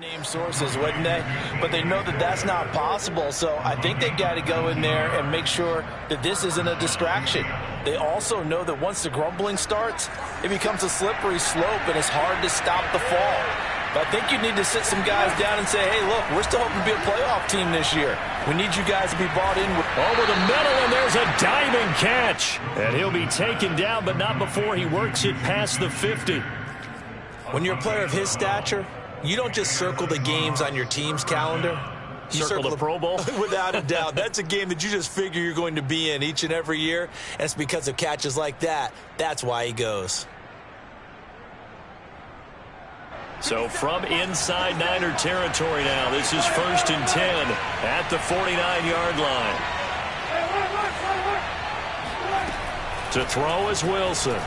Name sources, wouldn't they? But they know that that's not possible, so I think they got to go in there and make sure that this isn't a distraction. They also know that once the grumbling starts, it becomes a slippery slope and it's hard to stop the fall. But I think you need to sit some guys down and say, hey, look, we're still hoping to be a playoff team this year. We need you guys to be bought in. Over the middle, and there's a diving catch. And he'll be taken down, but not before he works it past the 50. When you're a player of his stature, you don't just circle the games on your team's calendar. You circle the Pro Bowl? Without a doubt. That's a game that you just figure you're going to be in each and every year. And it's because of catches like that. That's why he goes. So from inside Niner territory now, this is 1st and 10 at the 49-yard line. To throw is Wilson.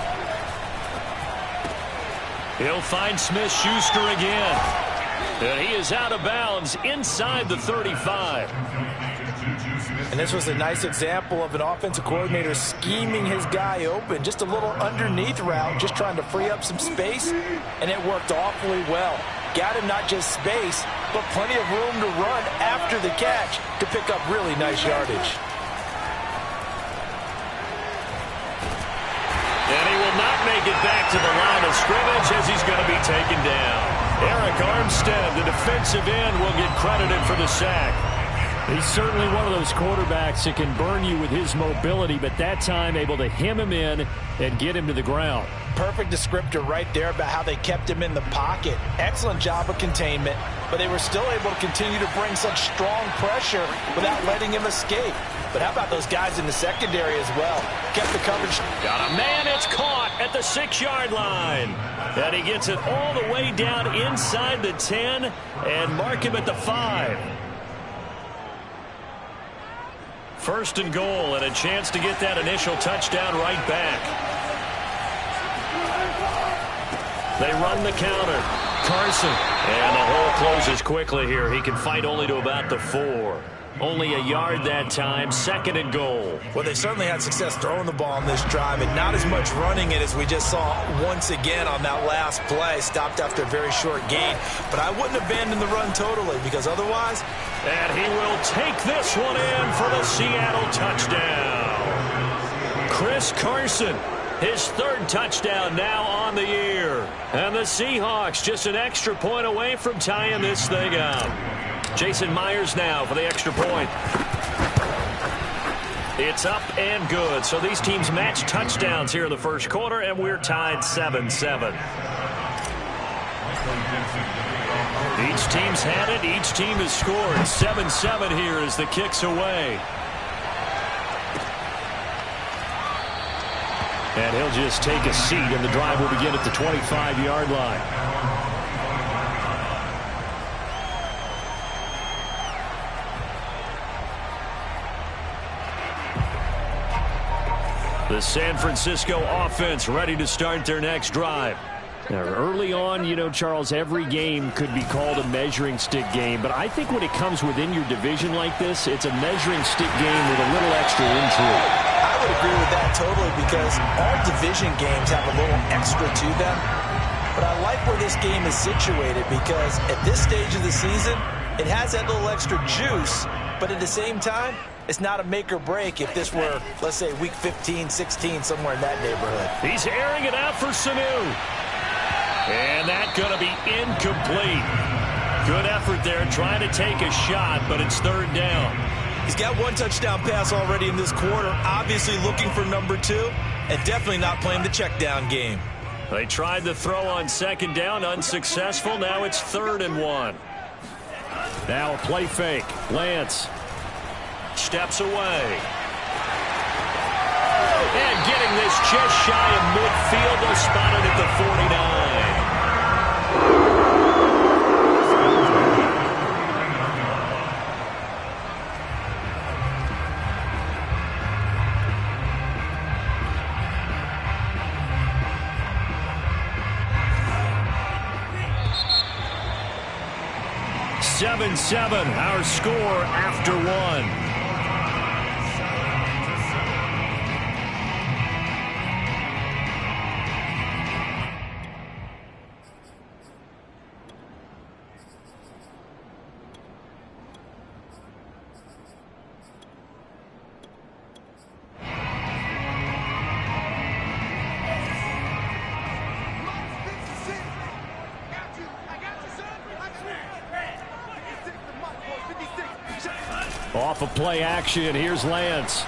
He'll find Smith-Schuster again. And he is out of bounds inside the 35. And this was a nice example of an offensive coordinator scheming his guy open. Just a little underneath route, just trying to free up some space, and it worked awfully well. Got him not just space, but plenty of room to run after the catch to pick up really nice yardage. And he will not make it back to the line of scrimmage as he's going to be taken down. Eric Armstead, the defensive end, will get credited for the sack. He's certainly one of those quarterbacks that can burn you with his mobility, but that time able to hem him in and get him to the ground. Perfect descriptor right there about how they kept him in the pocket. Excellent job of containment, but they were still able to continue to bring such strong pressure without letting him escape. But how about those guys in the secondary as well? Kept the coverage. Got a man, it's caught at the 6-yard line. And he gets it all the way down inside the 10 and mark him at the 5. 1st and goal, and a chance to get that initial touchdown right back. They run the counter. Carson. And the hole closes quickly here. He can fight only to about the 4. Only a yard that time. 2nd and goal. Well, they certainly had success throwing the ball on this drive, and not as much running it as we just saw once again on that last play. Stopped after a very short gain. But I wouldn't abandon the run totally, because otherwise... And he will take this one in for the Seattle touchdown. Chris Carson, his 3rd touchdown now on the year. And the Seahawks just an extra point away from tying this thing up. Jason Myers now for the extra point. It's up and good. So these teams match touchdowns here in the first quarter, and we're tied 7-7. Each team's had it. Each team has scored. 7-7 here as the kick's away. And he'll just take a seat, and the drive will begin at the 25-yard line. The San Francisco offense ready to start their next drive. Now, early on, you know, Charles, every game could be called a measuring stick game. But I think when it comes within your division like this, it's a measuring stick game with a little extra intrigue. I would agree with that totally, because all division games have a little extra to them. But I like where this game is situated, because at this stage of the season, it has that little extra juice. But at the same time, it's not a make or break if this were, let's say, week 15, 16, somewhere in that neighborhood. He's airing it out for Sanu. And that's going to be incomplete. Good effort there trying to take a shot, but it's 3rd down. He's got 1 touchdown pass already in this quarter, obviously looking for number 2, and definitely not playing the check down game. They tried the throw on 2nd down, unsuccessful. Now it's 3rd and 1. Now a play fake. Lance steps away. And getting this just shy of midfield, they'll spot it at the 49. (7-7) our score after 1. Off of play action, here's Lance.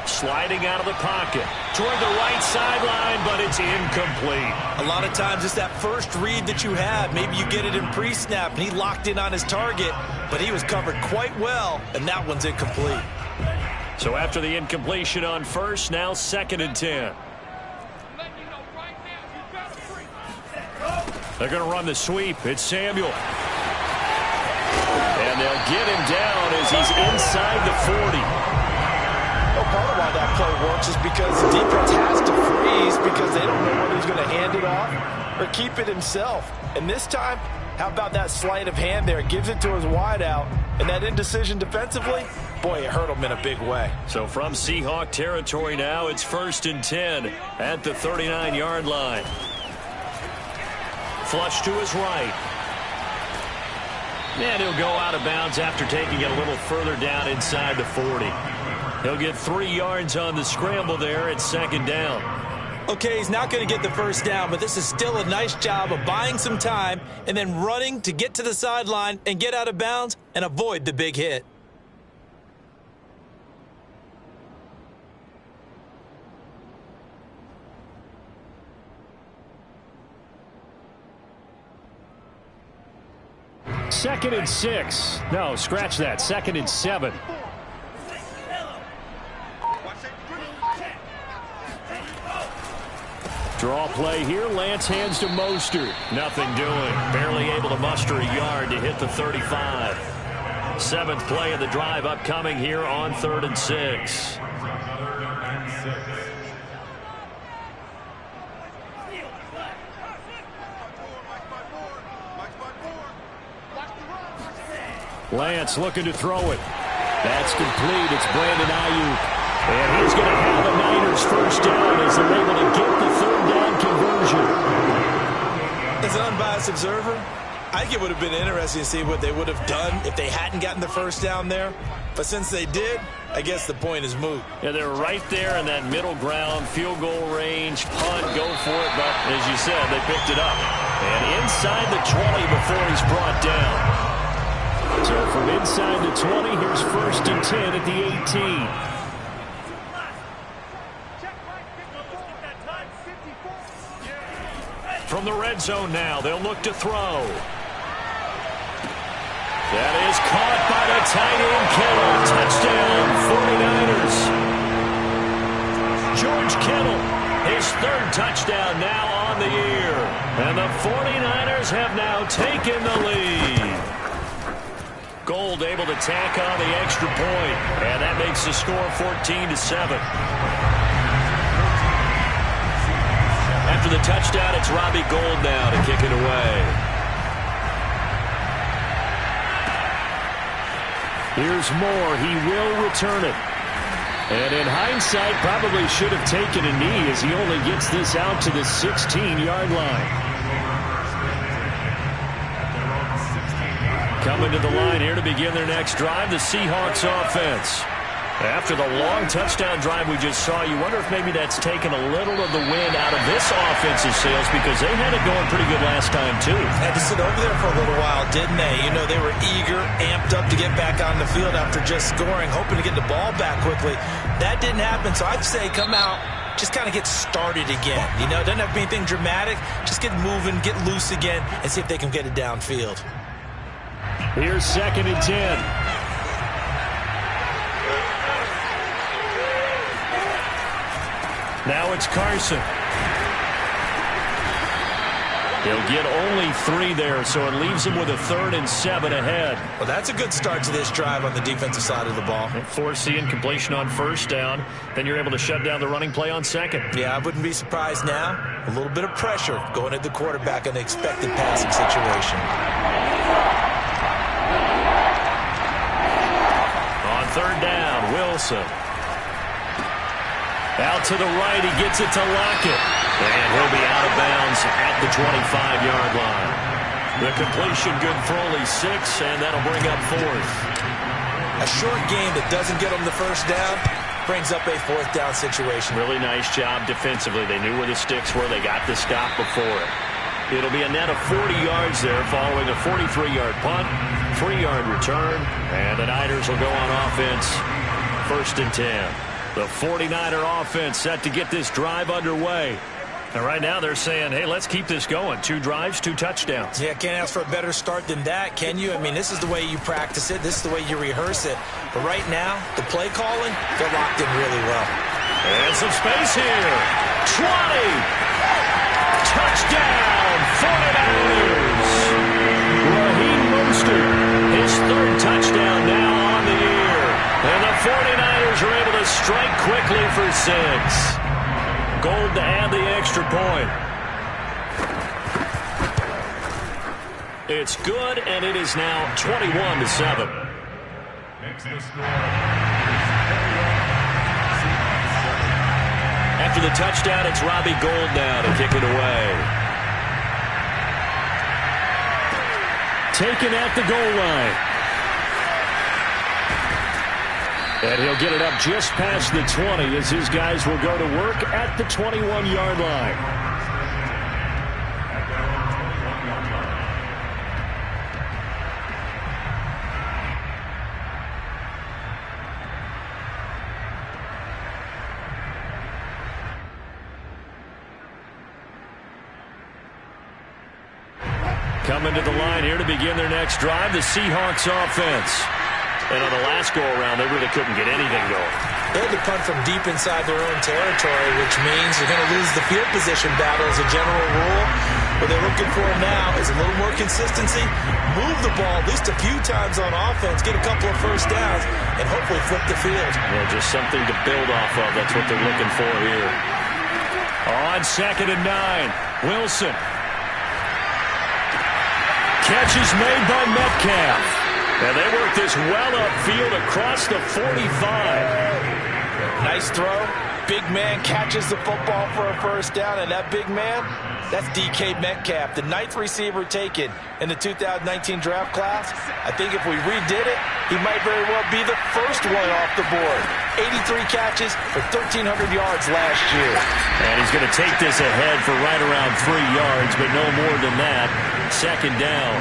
Sliding out of the pocket toward the right sideline, but it's incomplete. A lot of times it's that first read that you have. Maybe you get it in pre-snap, and he locked in on his target, but he was covered quite well, and that one's incomplete. So after the incompletion on first, now 2nd and 10. They're going to run the sweep. It's Samuel. And they'll get him down as he's inside the 40. Well, part of why that play works is because the defense has to freeze because they don't know whether he's going to hand it off or keep it himself. And this time, how about that sleight of hand there? Gives it to his wideout. And that indecision defensively, boy, it hurt him in a big way. So from Seahawk territory now, it's 1st and 10 at the 39-yard line. Flush to his right. And he'll go out of bounds after taking it a little further down inside the 40. He'll get 3 yards on the scramble there at 2nd down. Okay, he's not going to get the first down, but this is still a nice job of buying some time and then running to get to the sideline and get out of bounds and avoid the big hit. Second and 6. No, scratch that. 2nd and 7. Draw play here. Lance hands to Mostert. Nothing doing. Barely able to muster a yard to hit the 35. 7th play of the drive upcoming here on 3rd and 6. Lance looking to throw it. That's complete. It's Brandon Ayuk. And he's going to have the Niners first down as they're able to get the 3rd down conversion. As an unbiased observer, I think it would have been interesting to see what they would have done if they hadn't gotten the first down there. But since they did, I guess the point is moot. Yeah, they're right there in that middle ground, field goal range, punt, go for it. But as you said, they picked it up. And inside the 20 before he's brought down. So from inside the 20, here's 1st and 10 at the 18. From the red zone now, they'll look to throw. That is caught by the tight end, Kittle. Touchdown, 49ers. George Kittle, his 3rd touchdown now on the year. And the 49ers have now taken the lead. Gold able to tack on the extra point. And that makes the score 14-7. After the touchdown, it's Robbie Gould now to kick it away. Here's Moore. He will return it. And in hindsight, probably should have taken a knee as he only gets this out to the 16-yard line. Coming to the line here to begin their next drive, the Seahawks offense. After the long touchdown drive we just saw, you wonder if maybe that's taken a little of the wind out of this offensive sails because they had it going pretty good last time, too. Had to sit over there for a little while, didn't they? You know, they were eager, amped up to get back on the field after just scoring, hoping to get the ball back quickly. That didn't happen, so I'd say come out, just kind of get started again. You know, it doesn't have to be anything dramatic. Just get moving, get loose again, and see if they can get it downfield. Here's 2nd and 10. Now it's Carson. He'll get only 3 there, so it leaves him with a 3rd and 7 ahead. Well, that's a good start to this drive on the defensive side of the ball. Force the incompletion on 1st down. Then you're able to shut down the running play on 2nd. Yeah, I wouldn't be surprised now. A little bit of pressure going at the quarterback in the expected passing situation. On 3rd down, Wilson. Out to the right, he gets it to Lockett. And he'll be out of bounds at the 25-yard line. The completion good for only 6, and that'll bring up 4th. A short game that doesn't get them the first down brings up a 4th down situation. Really nice job defensively. They knew where the sticks were. They got the stop before it. It'll be a net of 40 yards there following a 43-yard punt, 3-yard return, and the Niners will go on offense 1st and 10. The 49er offense set to get this drive underway. And right now they're saying, hey, let's keep this going. 2 drives, 2 touchdowns. Yeah, can't ask for a better start than that, can you? I mean, this is the way you practice it. This is the way you rehearse it. But right now, the play calling, they're locked in really well. And some space here. 20. Touchdown, 49ers. Raheem Mostert, his 3rd touchdown now on the year. And the 49ers are able to strike quickly for 6. Gold to add the extra point. It's good, and it is now 21-7. After the touchdown, it's Robbie Gould now to kick it away. Taken at the goal line. And he'll get it up just past the 20 as his guys will go to work at the 21-yard line. Coming to the line here to begin their next drive, the Seahawks offense. And on the last go-around, they really couldn't get anything going. They had to punt from deep inside their own territory, which means you're going to lose the field position battle as a general rule. What they're looking for now is a little more consistency, move the ball at least a few times on offense, get a couple of first downs, and hopefully flip the field. Yeah, just something to build off of. That's what they're looking for here. On 2nd and 9, Wilson. Catch is made by Metcalf. And they work this well upfield across the 45. Nice throw. Big man catches the football for a first down, and that big man, that's DK Metcalf, the 9th receiver taken in the 2019 draft class. I think if we redid it, he might very well be the first one off the board. 83 catches for 1,300 yards last year. And he's going to take this ahead for right around 3 yards, but no more than that. 2nd down.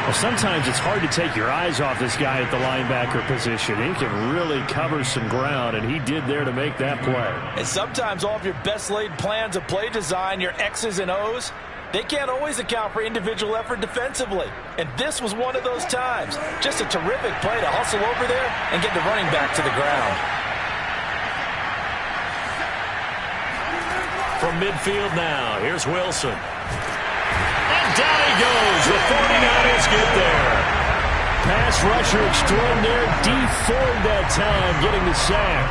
Well, sometimes it's hard to take your eyes off this guy at the linebacker position. He can really cover some ground, and he did there to make that play. And sometimes all of your best laid plans of play design, your X's and O's, they can't always account for individual effort defensively. And this was one of those times. Just a terrific play to hustle over there and get the running back to the ground. From midfield now, here's Wilson. Down he goes. The 49ers get there. Pass rusher extraordinaire. D Ford that time getting the sack.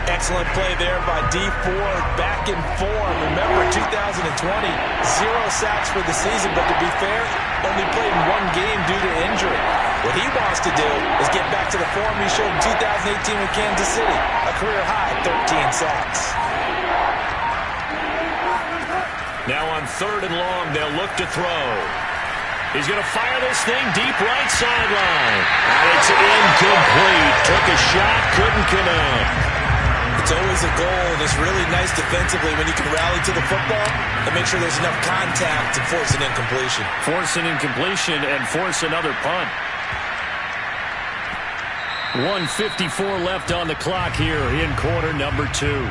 Excellent play there by D Ford. Back in form. Remember, 2020, 0 sacks for the season. But to be fair, only played in 1 game due to injury. What he wants to do is get back to the form he showed in 2018 with Kansas City. A career high, 13 sacks. Now on 3rd and long, they'll look to throw. He's going to fire this thing deep right sideline. And it's incomplete. Took a shot, couldn't connect. It's always a goal, and it's really nice defensively when you can rally to the football and make sure there's enough contact to force an incompletion. Force an incompletion and force another punt. 1:54 left on the clock here in quarter number 2.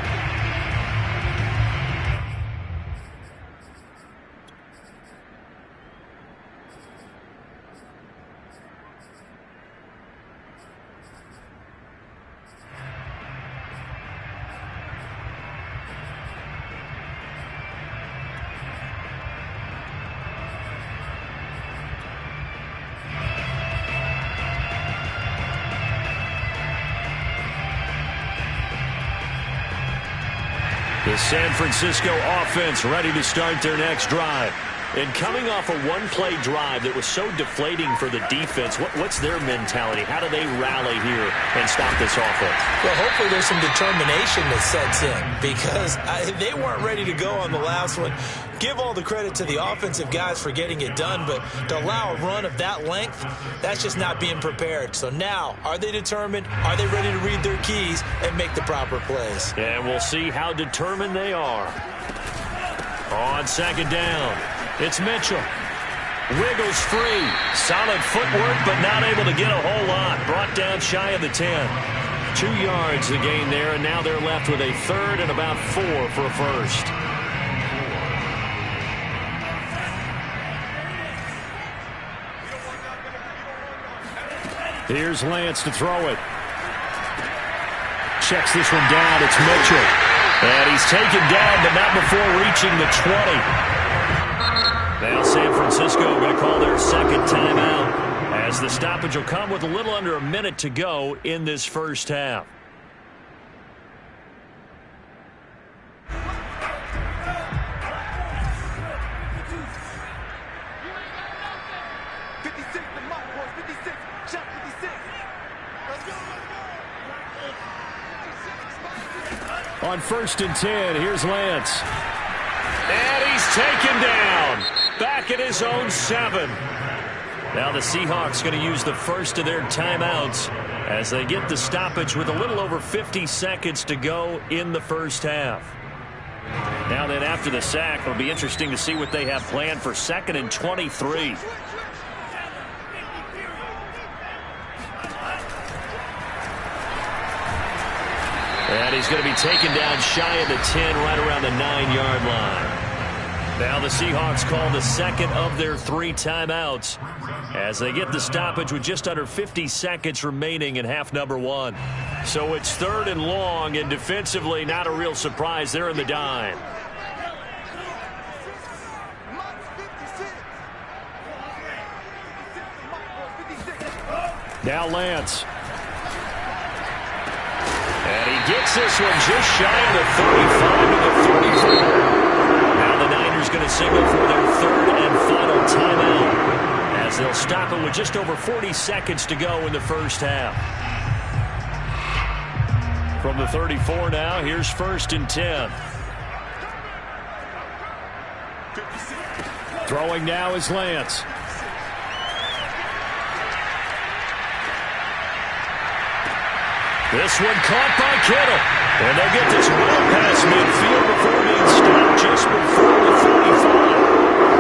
The San Francisco offense ready to start their next drive. And coming off a one-play drive that was so deflating for the defense, what's their mentality? How do they rally here and stop this offense? Well, hopefully there's some determination that sets in because they weren't ready to go on the last one. Give all the credit to the offensive guys for getting it done, but to allow a run of that length, that's just not being prepared. So now, are they determined? Are they ready to read their keys and make the proper plays? And we'll see how determined they are. On 2nd down. It's Mitchell. Wiggles free. Solid footwork, but not able to get a whole lot. Brought down shy of the 10. 2 yards the gain there, and now they're left with a third and about 4 for a first. Here's Lance to throw it. Checks this one down. It's Mitchell. And he's taken down, but not before reaching the 20. Now San Francisco going to call their second timeout, as the stoppage will come with a little under a minute to go in this first half. On 1st and 10, here's Lance. And he's taken down. Back at his own 7. Now the Seahawks going to use the first of their timeouts as they get the stoppage with a little over 50 seconds to go in the first half. Now then, after the sack, it'll be interesting to see what they have planned for 2nd and 23. And he's going to be taken down shy of the 10, right around the 9-yard line. Now the Seahawks call the second of their 3 timeouts as they get the stoppage with just under 50 seconds remaining in half number 1. So it's 3rd and long, and defensively not a real surprise. They're in the dime. Now Lance. And he gets this one just shy of the 35 to the 34. Now the Niners going to signal for their 3rd and final timeout as they'll stop it with just over 40 seconds to go in the first half. From the 34 now, here's 1st and 10. Throwing now is Lance. This one caught by Kittle. And they'll get this well past midfield before being stopped just before the 35.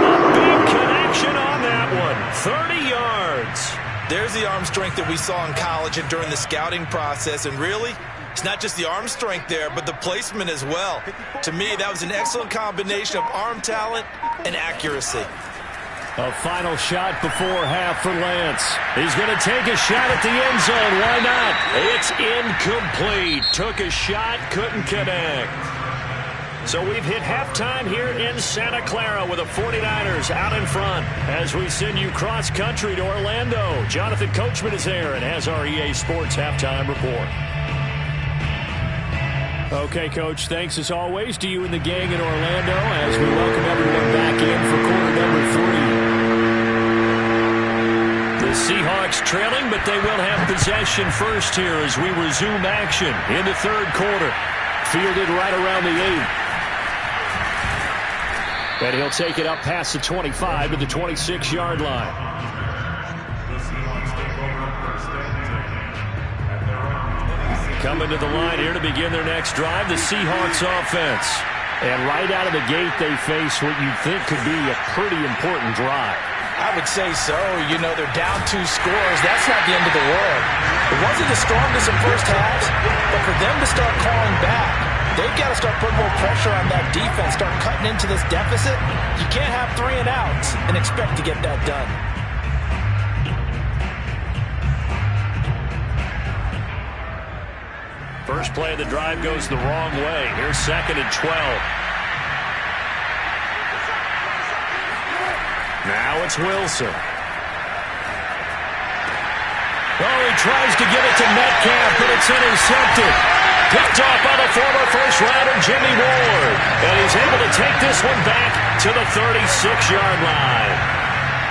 A big connection on that one. 30 yards. There's the arm strength that we saw in college and during the scouting process. And really, it's not just the arm strength there, but the placement as well. To me, that was an excellent combination of arm talent and accuracy. A final shot before half for Lance. He's going to take a shot at the end zone. Why not? It's incomplete. Took a shot, couldn't connect. So we've hit halftime here in Santa Clara with the 49ers out in front as we send you cross-country to Orlando. Jonathan Coachman is there and has our EA Sports halftime report. Okay, Coach, thanks as always to you and the gang in Orlando as we welcome everyone back in for quarter number 3. The Seahawks trailing, but they will have possession first here as we resume action in the 3rd quarter. Fielded right around the 8. And he'll take it up past the 25 to the 26-yard line. Coming to the line here to begin their next drive, the Seahawks offense. And right out of the gate, they face what you'd think could be a pretty important drive. I would say so. You know, they're down 2 scores. That's not the end of the world. It wasn't the strongest in first halves, but for them to start calling back, they've got to start putting more pressure on that defense, start cutting into this deficit. You can't have 3 and outs and expect to get that done. First play of the drive goes the wrong way. Here's 2nd and 12. Now it's Wilson. Oh, he tries to get it to Metcalf, but it's intercepted. Picked off by the former first-rounder Jimmy Ward. And he's able to take this one back to the 36-yard line.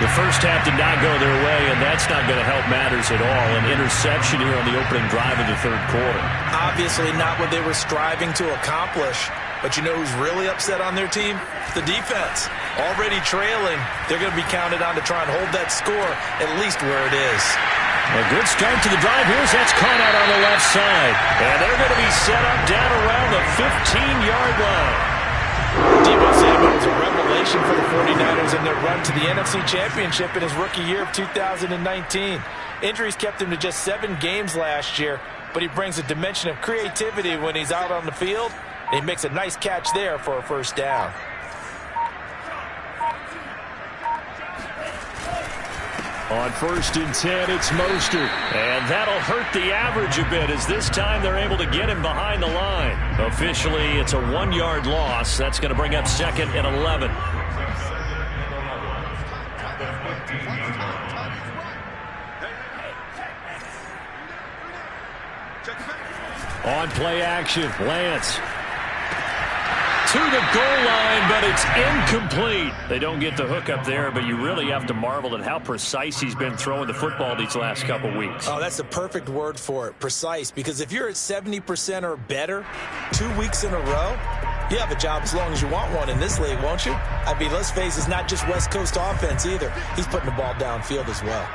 The first half did not go their way, and that's not going to help matters at all. An interception here on the opening drive of the 3rd quarter. Obviously not what they were striving to accomplish. But you know who's really upset on their team? The defense. Already trailing, they're going to be counted on to try and hold that score at least where it is. A good start to the drive. Here's that's caught out on the left side. And they're going to be set up down around the 15-yard line. Deebo Samuel was a revelation for the 49ers in their run to the NFC Championship in his rookie year of 2019. Injuries kept him to just 7 games last year, but he brings a dimension of creativity when he's out on the field. And he makes a nice catch there for a first down. On 1st and 10, it's Mostert. And that'll hurt the average a bit as this time they're able to get him behind the line. Officially, it's a 1-yard loss. That's going to bring up 2nd and 11. On play action, Lance. To the goal line, but it's incomplete. They don't get the hook up there, but you really have to marvel at how precise he's been throwing the football these last couple weeks. Oh, that's the perfect word for it, precise. Because if you're at 70% or better 2 weeks in a row, you have a job as long as you want one in this league, won't you? I mean, let's face it, it's not just West Coast offense either. He's putting the ball downfield as well.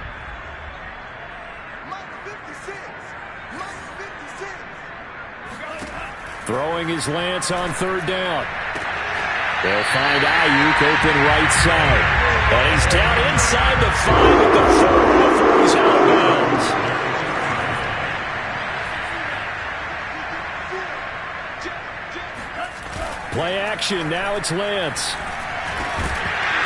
Throwing his Lance on 3rd down. They'll find Ayuk open right side. And he's down inside the 5 at the 4 before he's out of bounds. Play action, now it's Lance.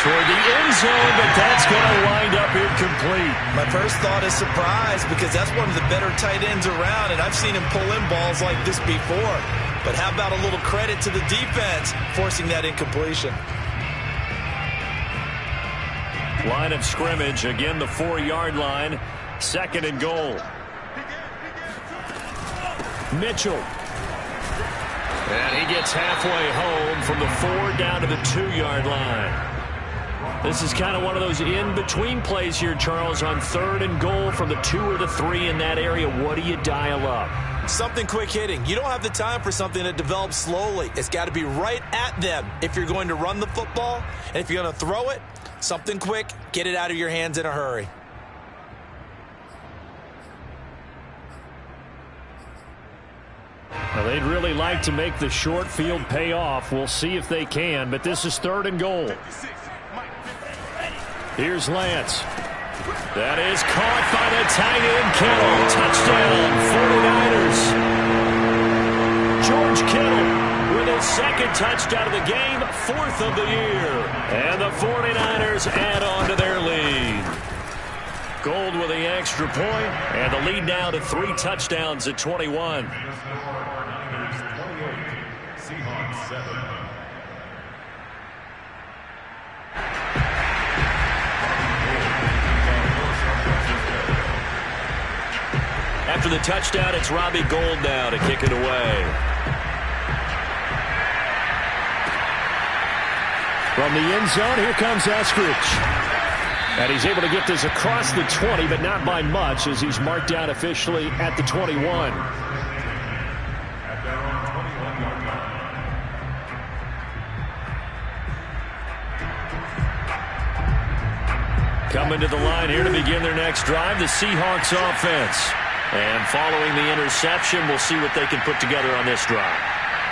Toward the end zone, but that's going to wind up incomplete. My first thought is surprise because that's one of the better tight ends around, and I've seen him pull in balls like this before. But how about a little credit to the defense forcing that incompletion? Line of scrimmage, again the 4-yard line. 2nd and goal. Mitchell. And he gets halfway home from the 4 down to the 2-yard line. This is kind of one of those in-between plays here, Charles, on 3rd and goal from the 2 or the 3 in that area. What do you dial up? Something quick hitting. You don't have the time for something that develops slowly. It's got to be right at them if you're going to run the football. And if you're going to throw it, something quick, get it out of your hands in a hurry. Well, they'd really like to make the short field pay off. We'll see if they can, but this is 3rd and goal. Here's Lance. That is caught by the tight end, Kittle. Touchdown, 49ers. George Kittle with his 2nd touchdown of the game, 4th of the year. And the 49ers add on to their lead. Gold with the extra point, and the lead now to 3 touchdowns at 21. Seahawks 7. After the touchdown, it's Robbie Gould now to kick it away. From the end zone, here comes Eskridge. And he's able to get this across the 20, but not by much, as he's marked down officially at the 21. Coming to the line here to begin their next drive, the Seahawks offense. And following the interception, we'll see what they can put together on this drive.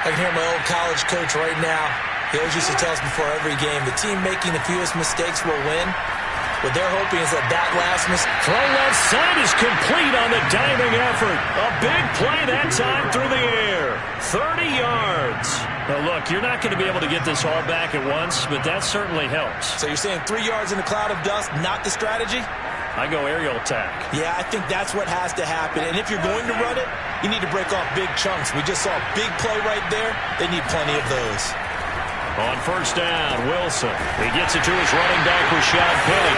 I can hear my old college coach right now. He always used to tell us before every game, the team making the fewest mistakes will win. What they're hoping is that last mistake. Throw left side is complete on the diving effort. A big play that time through the air. 30 yards. Now, look, you're not going to be able to get this all back at once, but that certainly helps. So you're saying 3 yards in a cloud of dust, not the strategy? I go aerial attack. Yeah, I think that's what has to happen. And if you're going to run it, you need to break off big chunks. We just saw a big play right there. They need plenty of those. On 1st down, Wilson. He gets it to his running back, Rashad Penny.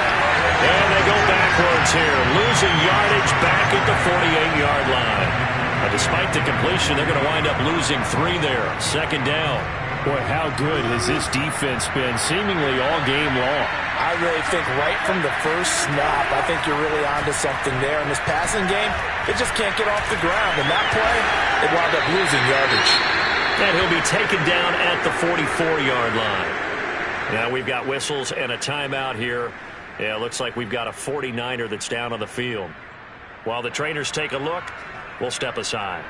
And they go backwards here, losing yardage back at the 48-yard line. Now, despite the completion, they're going to wind up losing 3 there. 2nd down. Boy, how good has this defense been seemingly all game long? I really think right from the first snap, I think you're really onto something there. In this passing game, they just can't get off the ground. And that play, they wound up losing yardage. And he'll be taken down at the 44-yard line. Now we've got whistles and a timeout here. Yeah, it looks like we've got a 49er that's down on the field. While the trainers take a look, we'll step aside.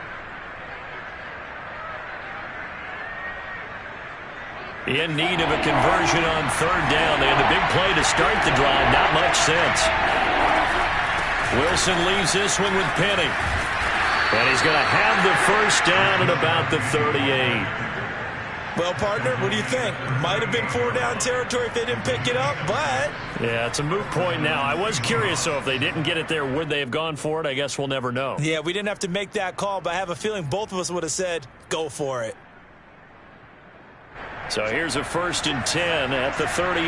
In need of a conversion on third down. They had the big play to start the drive. Not much sense. Wilson leaves this one with Penny. And he's going to have the first down at about the 38. Well, partner, what do you think? Might have been 4-down territory if they didn't pick it up, but... Yeah, it's a moot point now. I was curious, so if they didn't get it there, would they have gone for it? I guess we'll never know. Yeah, we didn't have to make that call, but I have a feeling both of us would have said, go for it. So here's a 1st and 10 at the 38.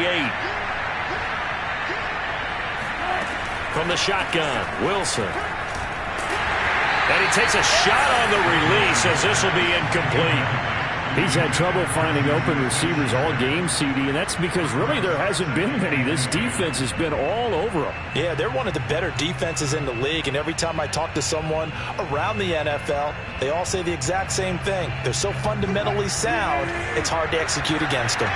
From the shotgun, Wilson. And he takes a shot on the release as this will be incomplete. He's had trouble finding open receivers all game, CD, and that's because really there hasn't been many. This defense has been all over them. Yeah, they're one of the better defenses in the league, and every time I talk to someone around the NFL, they all say the exact same thing. They're so fundamentally sound, it's hard to execute against them.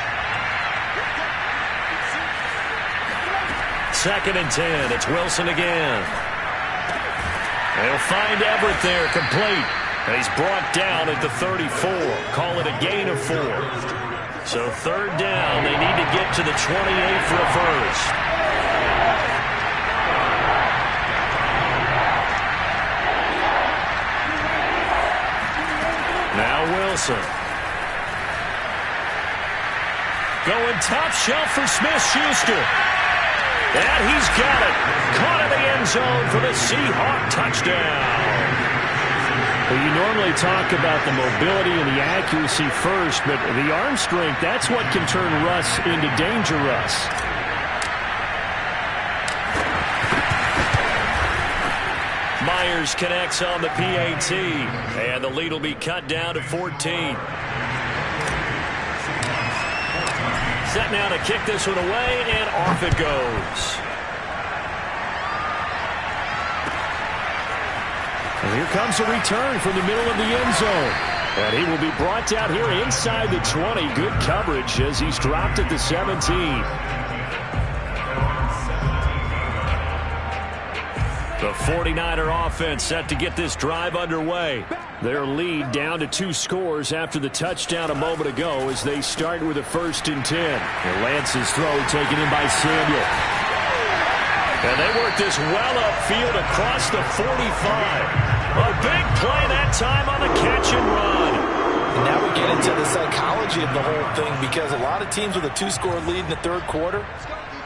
2nd and 10. It's Wilson again. They'll find Everett there, complete. And he's brought down at the 34. Call it a gain of 4. So 3rd down. They need to get to the 28 for a first. Now Wilson. Going top shelf for Smith-Schuster. And he's got it. Caught in the end zone for the Seahawks touchdown. Well, you normally talk about the mobility and the accuracy first, but the arm strength, that's what can turn Russ into danger Russ. Myers connects on the PAT, and the lead will be cut down to 14. Set now to kick this one away, and off it goes. And here comes a return from the middle of the end zone. And he will be brought down here inside the 20. Good coverage as he's dropped at the 17. The 49er offense set to get this drive underway. Their lead down to 2 scores after the touchdown a moment ago as they start with a 1st and 10. And Lance's throw taken in by Samuel. And they work this well upfield across the 45. A big play that time on the catch and run. And now we get into the psychology of the whole thing, because a lot of teams with a 2-score lead in the 3rd quarter,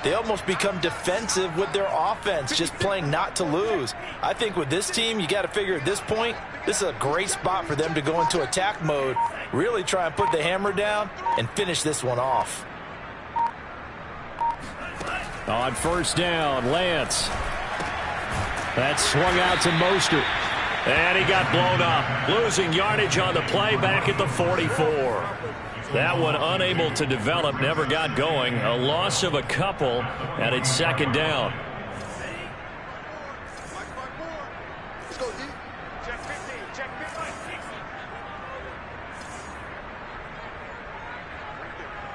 they almost become defensive with their offense, just playing not to lose. I think with this team, you got to figure at this point, this is a great spot for them to go into attack mode, really try and put the hammer down and finish this one off. On 1st down, Lance. That swung out to Mostert. And he got blown up, losing yardage on the play back at the 44. That one unable to develop, never got going. A loss of a couple, and it's 2nd down. Let's go, D. Check 15, check 15.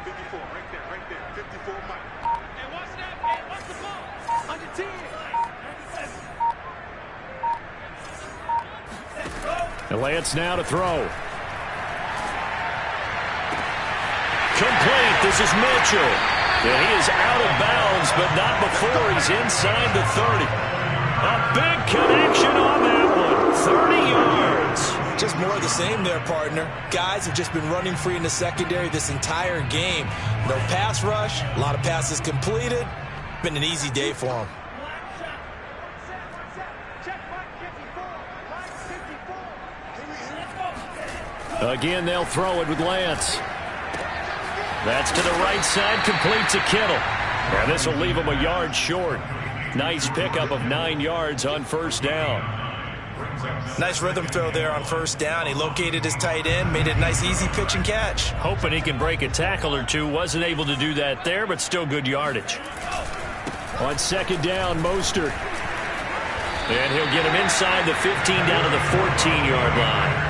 54, right there. 54, Mike. Hey, watch that, man. Watch the ball. On your team. And Lance now to throw. Complete. This is Mitchell. And he is out of bounds, but not before he's inside the 30. A big connection on that one. 30 yards. Just more of the same there, partner. Guys have just been running free in the secondary this entire game. No pass rush, a lot of passes completed. Been an easy day for them. Again, they'll throw it with Lance. That's to the right side, complete to Kittle. And this will leave him a yard short. Nice pickup of 9 yards on 1st down. Nice rhythm throw there on 1st down. He located his tight end, made it a nice easy pitch and catch. Hoping he can break a tackle or two. Wasn't able to do that there, but still good yardage. On 2nd down, Mostert. And he'll get him inside the 15 down to the 14-yard line.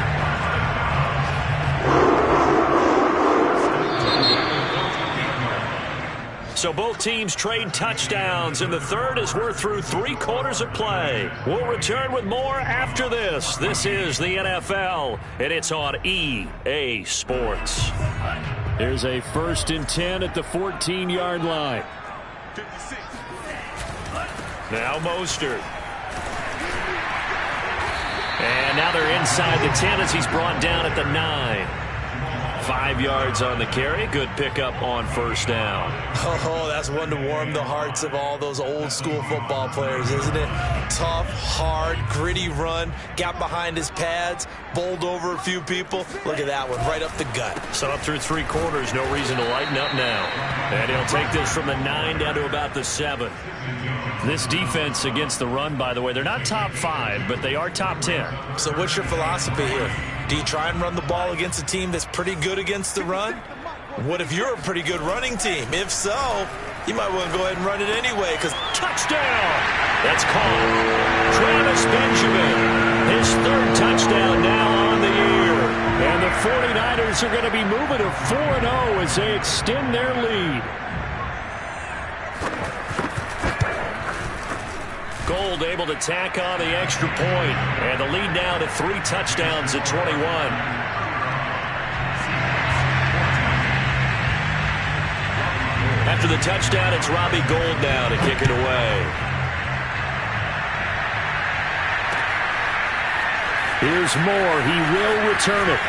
So both teams trade touchdowns, and the 3rd as we're through 3 quarters of play. We'll return with more after this. This is the NFL, and it's on EA Sports. Here's a 1st and 10 at the 14-yard line. 56. Now Mostert. And now they're inside the 10 as he's brought down at the 9. 5 yards on the carry. Good pickup on 1st down. Oh, that's one to warm the hearts of all those old school football players, isn't it? Tough, hard, gritty run. Got behind his pads, bowled over a few people. Look at that one, right up the gut. So up through 3 quarters, no reason to lighten up now. And he'll take this from the 9 down to about the 7. This defense against the run, by the way, they're not top 5, but they are top 10. So what's your philosophy here? Do you try and run the ball against a team that's pretty good against the run? What if you're a pretty good running team? If so, you might want to go ahead and run it anyway. Touchdown! That's called Travis Benjamin. His 3rd touchdown now on the year. And the 49ers are going to be moving to 4-0 as they extend their lead. Gold able to tack on the extra point. And the lead now to 3 touchdowns at 21. After the touchdown, it's Robbie Gould now to kick it away. Here's Moore. He will return it.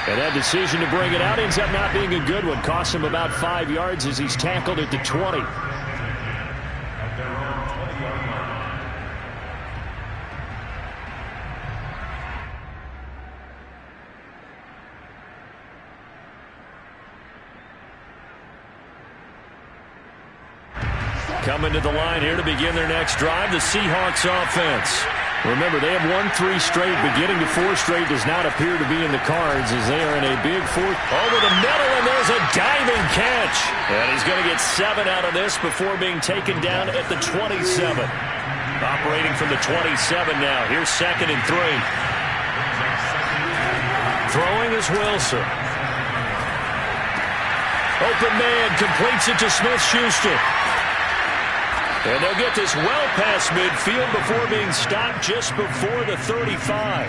And that decision to bring it out ends up not being a good one. Costs him about 5 yards as he's tackled at the 20. Coming to the line here to begin their next drive, the Seahawks offense. Remember, they have won 3 straight, but getting to 4 straight does not appear to be in the cards as they are in a big 4th. Over the middle, and there's a diving catch. And he's going to get 7 out of this before being taken down at the 27. Operating from the 27 now. Here's 2nd and 3. Throwing is Wilson. Open man completes it to Smith-Schuster. And they'll get this well past midfield before being stopped just before the 35.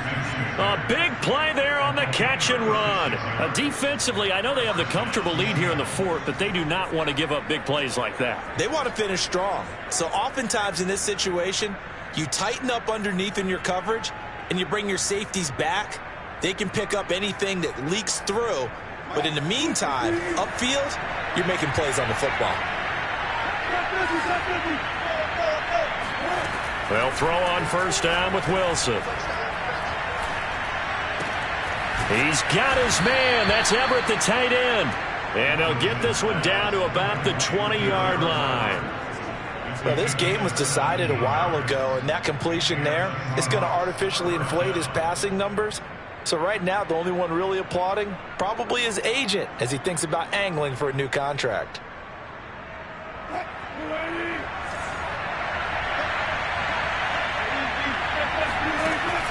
A big play there on the catch and run. Defensively, I know they have the comfortable lead here in the 4th, but they do not want to give up big plays like that. They want to finish strong. So oftentimes in this situation, you tighten up underneath in your coverage, and you bring your safeties back. They can pick up anything that leaks through. But in the meantime, upfield, you're making plays on the football. They'll throw on 1st down with Wilson. He's got his man. That's Everett, the tight end. And he'll get this one down to about the 20-yard line. Well, this game was decided a while ago, and that completion there is going to artificially inflate his passing numbers. So right now, the only one really applauding probably his agent as he thinks about angling for a new contract.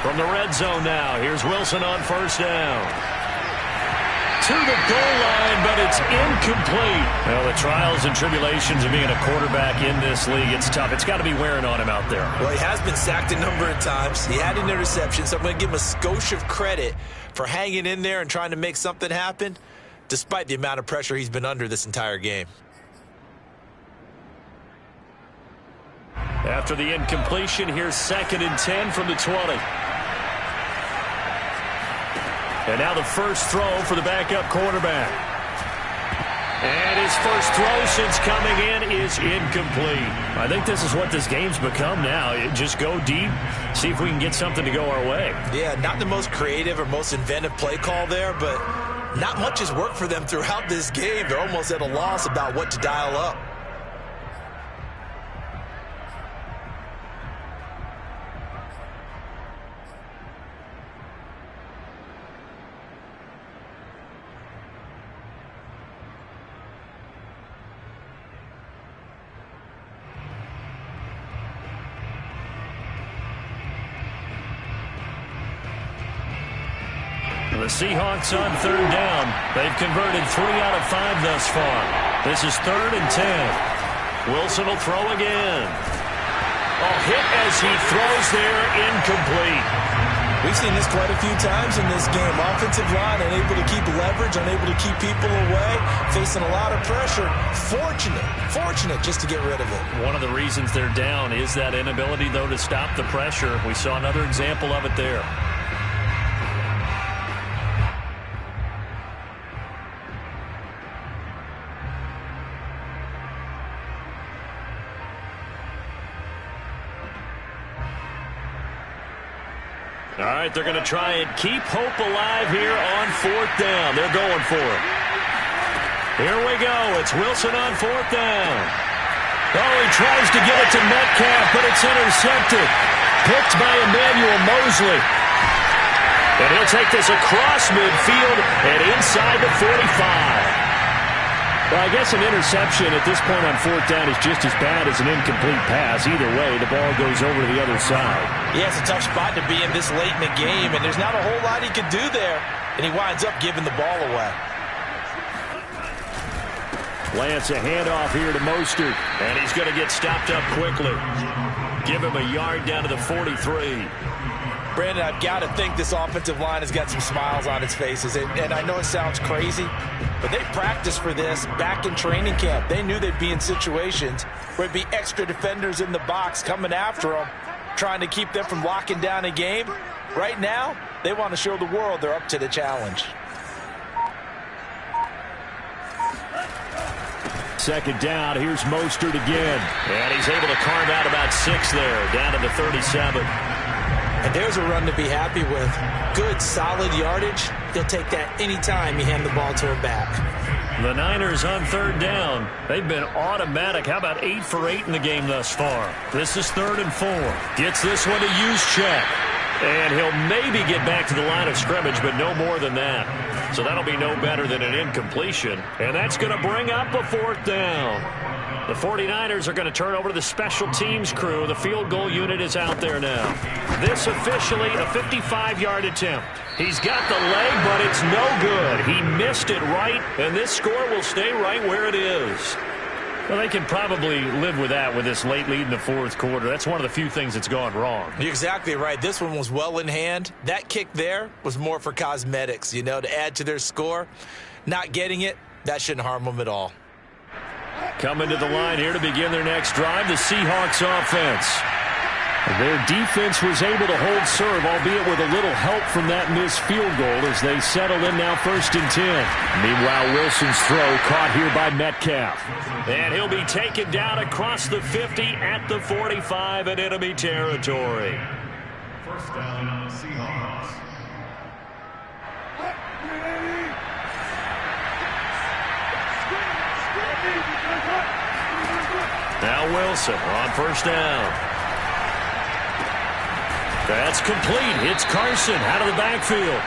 From the red zone now, here's Wilson on 1st down. To the goal line, but it's incomplete. Well, the trials and tribulations of being a quarterback in this league, it's tough. It's got to be wearing on him out there. Well, he has been sacked a number of times. He had an interception, so I'm going to give him a skosh of credit for hanging in there and trying to make something happen, despite the amount of pressure he's been under this entire game. After the incompletion, here's 2nd and 10 from the 20. And now the first throw for the backup quarterback. And his first throw since coming in is incomplete. I think this is what this game's become now. Just go deep, see if we can get something to go our way. Yeah, not the most creative or most inventive play call there, but not much has worked for them throughout this game. They're almost at a loss about what to dial up. The Seahawks on 3rd down. They've converted 3 out of 5 thus far. This is 3rd and 10. Wilson will throw again. A hit as he throws there, incomplete. We've seen this quite a few times in this game. Offensive line unable to keep leverage, unable to keep people away, facing a lot of pressure. Fortunate just to get rid of it. One of the reasons they're down is that inability, though, to stop the pressure. We saw another example of it there. All right, they're going to try and keep hope alive here on 4th down. They're going for it. Here we go. It's Wilson on 4th down. Oh, he tries to give it to Metcalf, but it's intercepted. Picked by Emmanuel Mosley. And he'll take this across midfield and inside the 45. Well, I guess an interception at this point on 4th down is just as bad as an incomplete pass. Either way, the ball goes over to the other side. Yeah, it's a tough spot to be in this late in the game, and there's not a whole lot he could do there, and he winds up giving the ball away. Lance, a handoff here to Mostert, and he's going to get stopped up quickly. Give him a yard down to the 43. Brandon, I've got to think this offensive line has got some smiles on its faces, and I know it sounds crazy, but they practiced for this back in training camp. They knew they'd be in situations where it'd be extra defenders in the box coming after them, trying to keep them from locking down a game. Right now, they want to show the world they're up to the challenge. 2nd down, here's Mostert again. And he's able to carve out about 6 there, down to the 37. And there's a run to be happy with. Good, solid yardage. He'll take that anytime you hand the ball to him back. The Niners on 3rd down. They've been automatic. How about 8 for 8 in the game thus far? This is 3rd and 4. Gets this one to Juszczyk. And he'll maybe get back to the line of scrimmage, but no more than that. So that'll be no better than an incompletion. And that's going to bring up a 4th down. The 49ers are going to turn over to the special teams crew. The field goal unit is out there now. This officially a 55-yard attempt. He's got the leg, but it's no good. He missed it right, and this score will stay right where it is. Well, they can probably live with that with this late lead in the 4th quarter. That's one of the few things that's gone wrong. You're exactly right. This one was well in hand. That kick there was more for cosmetics, to add to their score. Not getting it, that shouldn't harm them at all. Coming to the line here to begin their next drive, the Seahawks offense. Their defense was able to hold serve, albeit with a little help from that missed field goal as they settle in now 1st and 10. Meanwhile, Wilson's throw caught here by Metcalf. And he'll be taken down across the 50 at the 45 in enemy territory. 1st down, Seahawks. Now Wilson on 1st down. That's complete. It's Carson out of the backfield.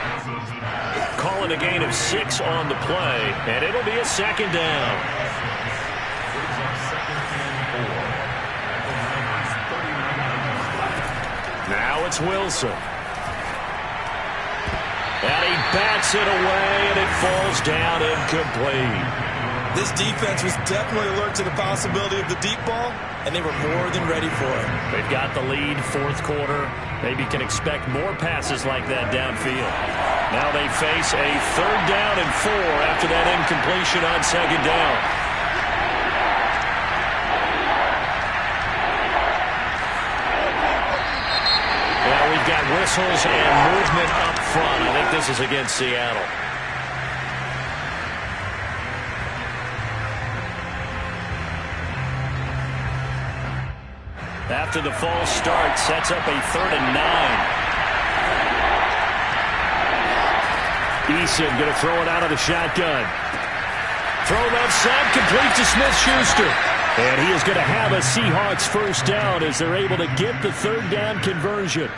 Calling a gain of 6 on the play, and it'll be a 2nd down. Now it's Wilson. And he bats it away, and it falls down incomplete. This defense was definitely alert to the possibility of the deep ball, and they were more than ready for it. They've got the lead, 4th quarter. Maybe can expect more passes like that downfield. Now they face a 3rd down and 4 after that incompletion on 2nd down. Now we've got whistles and movement up front. I think this is against Seattle. After the false start, sets up a 3rd and 9. Eason going to throw it out of the shotgun. Thrown outside, complete to Smith-Schuster. And he is going to have a Seahawks 1st down as they're able to get the 3rd down conversion.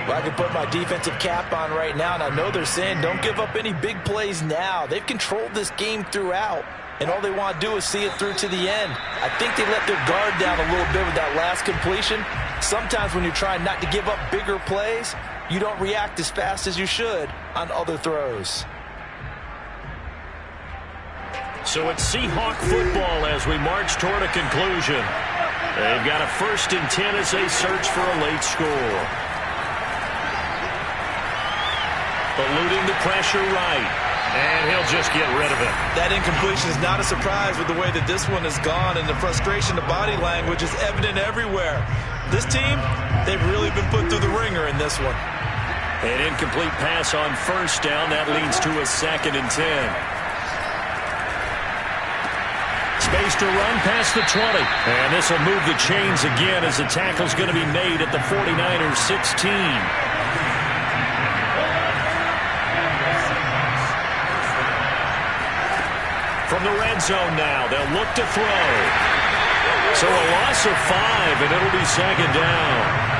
Well, I can put my defensive cap on right now, and I know they're saying don't give up any big plays now. They've controlled this game throughout, and all they want to do is see it through to the end. I think they let their guard down a little bit with that last completion. Sometimes when you're trying not to give up bigger plays, you don't react as fast as you should on other throws. So it's Seahawk football as we march toward a conclusion. They've got a 1st and 10 as they search for a late score. eluding the pressure right. And he'll just get rid of it. That incompletion is not a surprise with the way that this one has gone, and the frustration, the body language is evident everywhere. This team, they've really been put through the ringer in this one. An incomplete pass on first down. That leads to a 2nd and 10. Space to run past the 20. And this will move the chains again as the tackle's going to be made at the 49ers 16. From the red zone now, they'll look to throw. So a loss of 5, and it'll be 2nd down.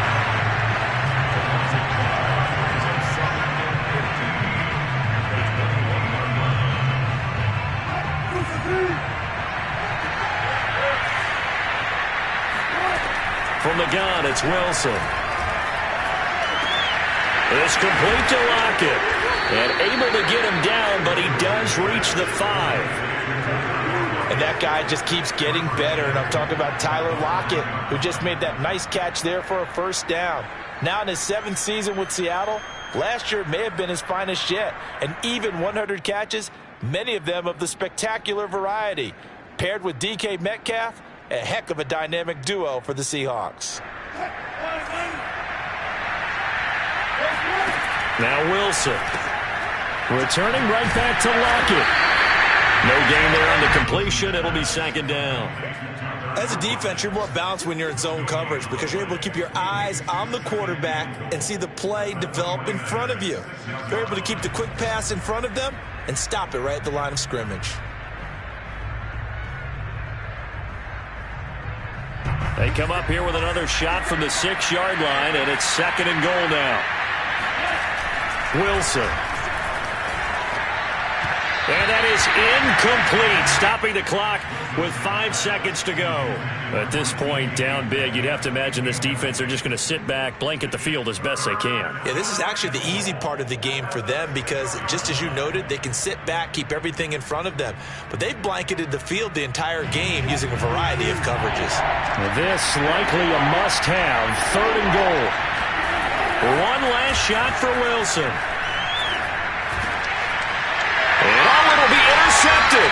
From the gun, it's Wilson. It's complete to Lockett. And able to get him down, but he does reach the 5. And that guy just keeps getting better. And I'm talking about Tyler Lockett, who just made that nice catch there for a first down. Now in his 7th season with Seattle, last year may have been his finest yet. And even 100 catches, many of them of the spectacular variety. Paired with DK Metcalf, a heck of a dynamic duo for the Seahawks. Now Wilson. Returning right back to Lockett. No gain there on the completion. It'll be 2nd down. As a defense, you're more balanced when you're in zone coverage because you're able to keep your eyes on the quarterback and see the play develop in front of you. You're able to keep the quick pass in front of them and stop it right at the line of scrimmage. They come up here with another shot from the 6-yard line, and it's 2nd and goal now. Wilson. And that is incomplete, stopping the clock with 5 seconds to go. At this point, down big, you'd have to imagine this defense, they're just going to sit back, blanket the field as best they can. Yeah, this is actually the easy part of the game for them because, just as you noted, they can sit back, keep everything in front of them. But they've blanketed the field the entire game using a variety of coverages. This likely a must-have, 3rd and goal. One last shot for Wilson. Will be intercepted.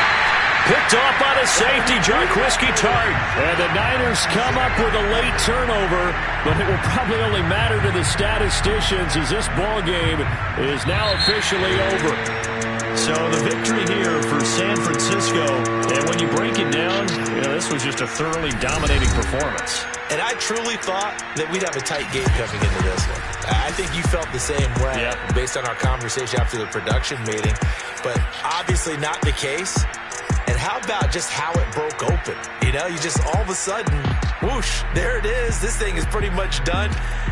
Picked off by the safety, Jarquiski Tart. And the Niners come up with a late turnover, but it will probably only matter to the statisticians as this ball game is now officially over. So the victory here for San Francisco, and when you break it down, this was just a thoroughly dominating performance. And I truly thought that we'd have a tight game coming into this one. I think you felt the same way based on our conversation after the production meeting, but obviously not the case. And how about just how it broke open? You just all of a sudden, whoosh, there it is. This thing is pretty much done.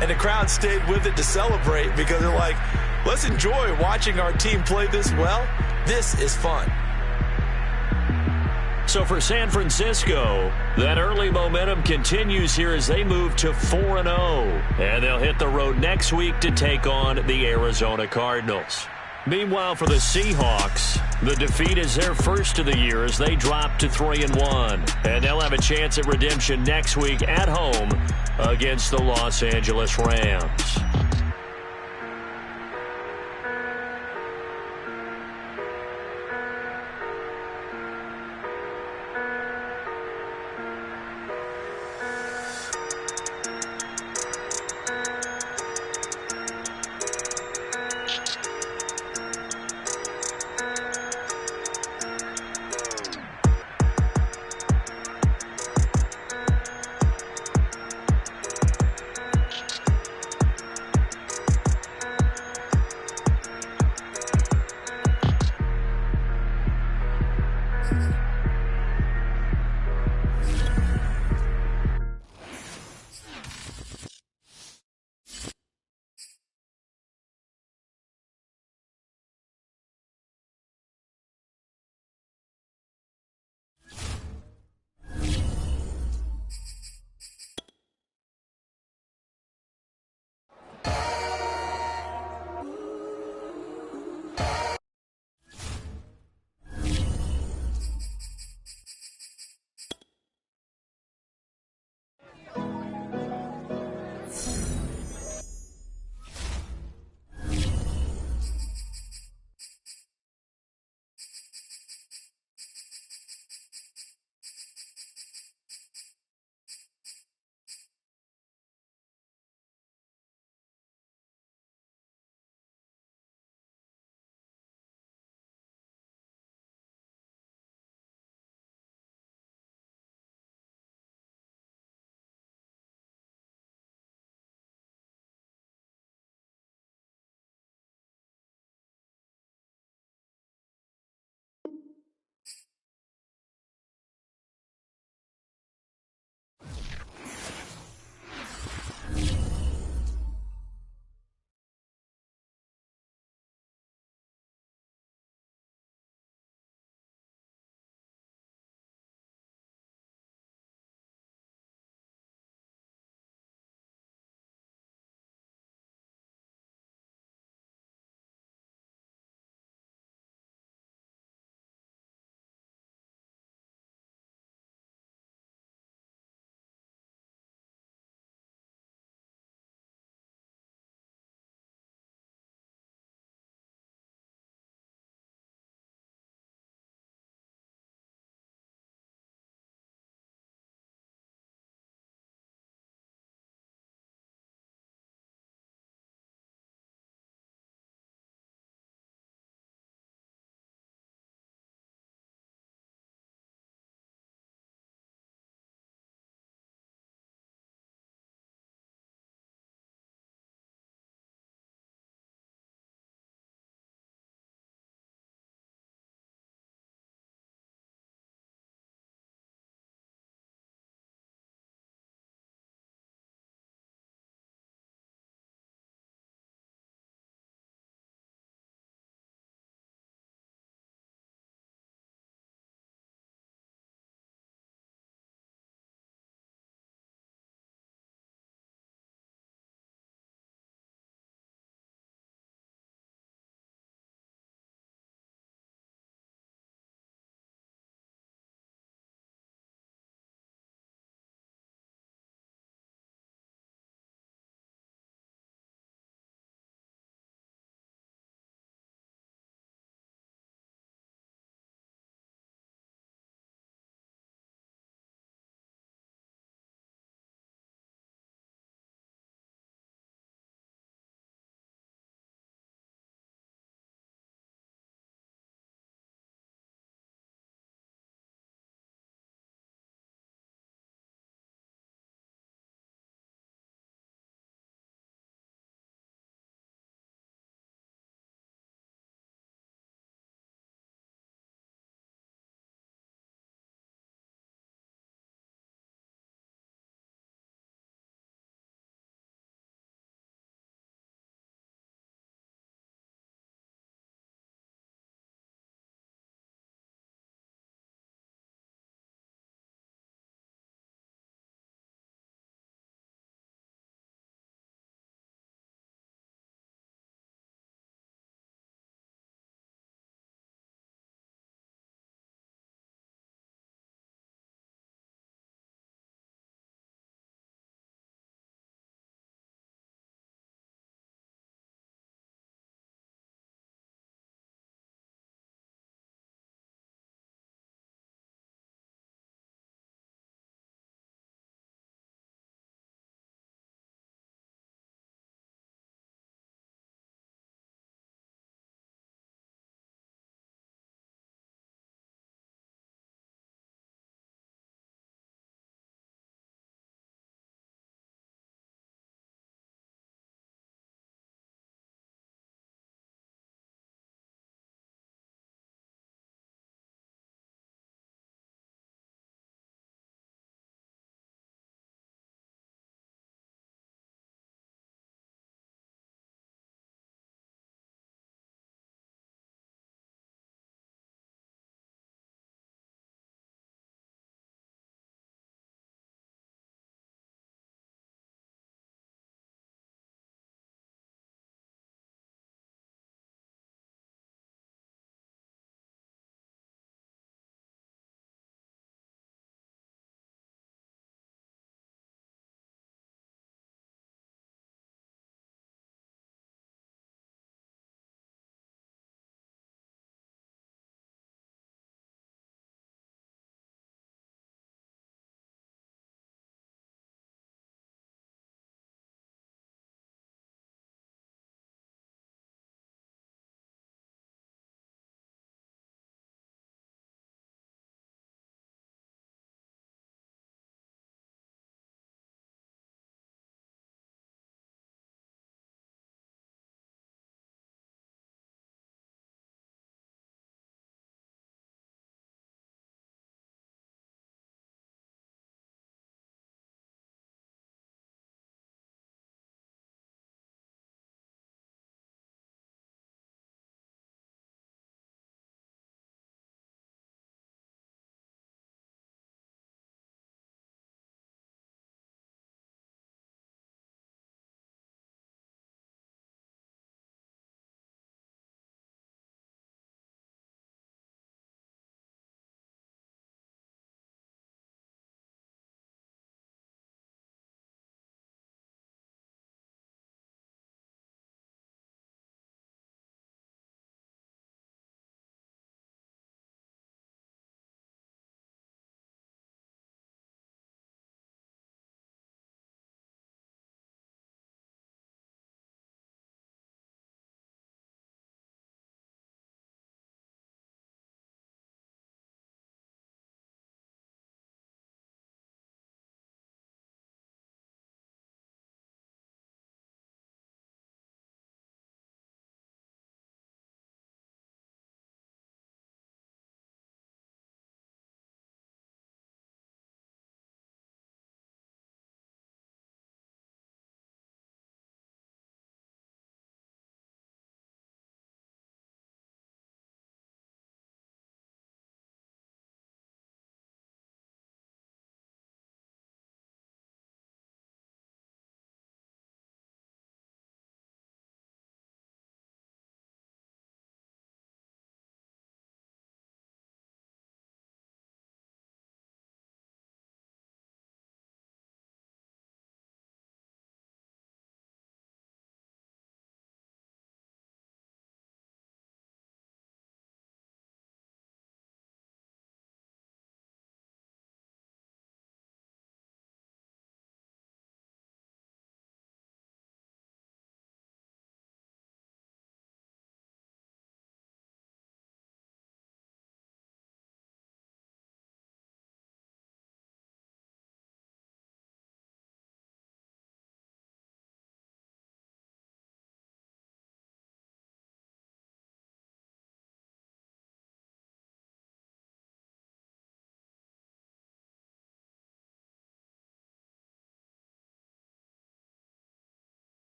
And the crowd stayed with it to celebrate because they're like, let's enjoy watching our team play this well. This is fun. So for San Francisco, that early momentum continues here as they move to 4-0. And they'll hit the road next week to take on the Arizona Cardinals. Meanwhile, for the Seahawks, the defeat is their first of the year as they drop to 3-1. And they'll have a chance at redemption next week at home against the Los Angeles Rams.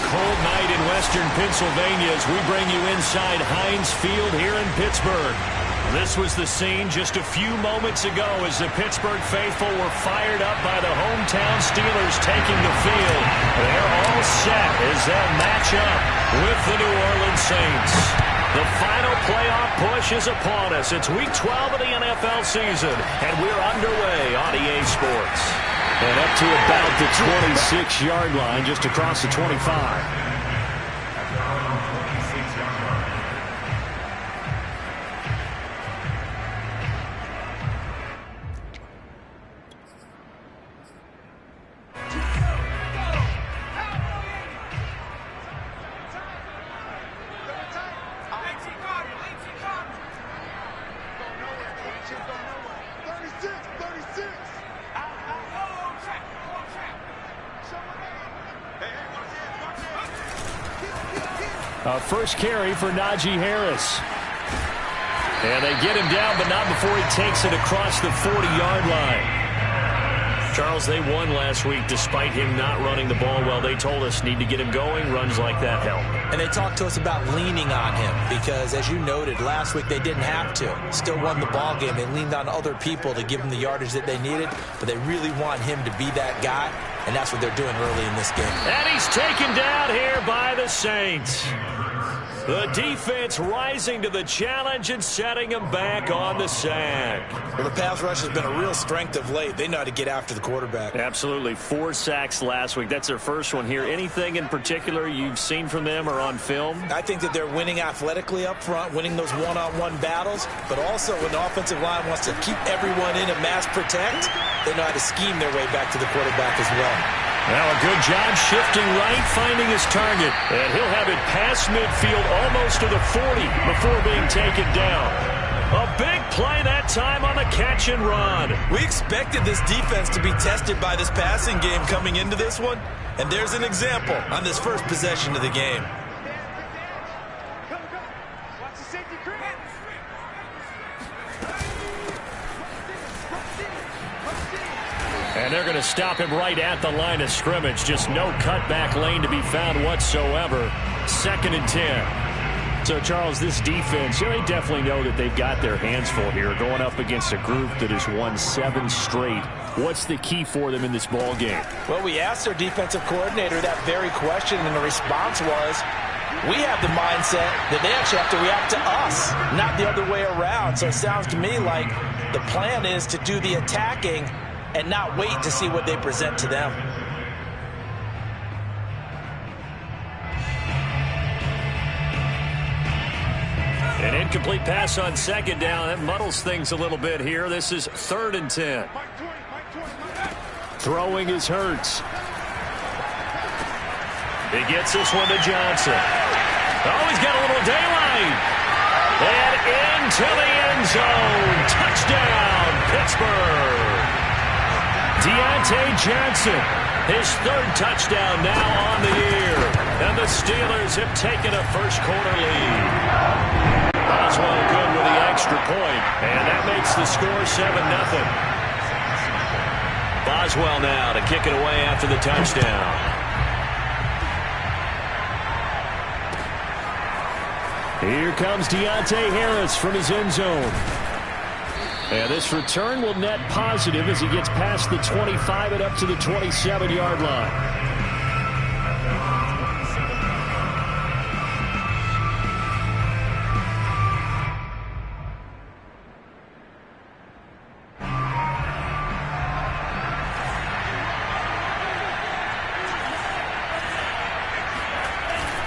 cold night in western Pennsylvania as we bring you inside Heinz Field here in Pittsburgh. This was the scene just a few moments ago as the Pittsburgh faithful were fired up by the hometown Steelers taking the field. They're all set as they'll match up with the New Orleans Saints. The final playoff push is upon us. It's Week 12 of the NFL season, and we're underway on EA Sports. And up to about the 26-yard line, just across the 25. First carry for Najee Harris. And they get him down, but not before he takes it across the 40-yard line. Charles, they won last week despite him not running the ball well. They told us need to get him going. Runs like that help. And they talked to us about leaning on him because, as you noted, last week they didn't have to. Still won the ball game. They leaned on other people to give them the yardage that they needed, but they really want him to be that guy, and that's what they're doing early in this game. And he's taken down here by the Saints. The defense rising to the challenge and setting him back on the sack. Well, the pass rush has been a real strength of late. They know how to get after the quarterback. Absolutely. 4 sacks last week. That's their first one here. Anything in particular you've seen from them or on film? I think that they're winning athletically up front, winning those one-on-one battles, but also when the offensive line wants to keep everyone in and mass protect, they know how to scheme their way back to the quarterback as well. Now a good job shifting right, finding his target. And he'll have it past midfield almost to the 40 before being taken down. A big play that time on the catch and run. We expected this defense to be tested by this passing game coming into this one. And there's an example on this first possession of the game. And they're going to stop him right at the line of scrimmage. Just no cutback lane to be found whatsoever. 2nd and 10. So, Charles, this defense, they definitely know that they've got their hands full here, going up against a group that has won 7 straight. What's the key for them in this ball game? Well, we asked their defensive coordinator that very question, and the response was, we have the mindset that they actually have to react to us, not the other way around. So it sounds to me like the plan is to do the attacking and not wait to see what they present to them. An incomplete pass on 2nd down. That muddles things a little bit here. This is 3rd and 10. Throwing is Hurts. He gets this one to Johnson. Oh, he's got a little daylight. And into the end zone. Touchdown, Pittsburgh. Deontay Johnson, his 3rd touchdown now on the year. And the Steelers have taken a first-quarter lead. Boswell good with the extra point, and that makes the score 7-0. Boswell now to kick it away after the touchdown. Here comes Deontay Harris from his end zone. And this return will net positive as he gets past the 25 and up to the 27-yard line.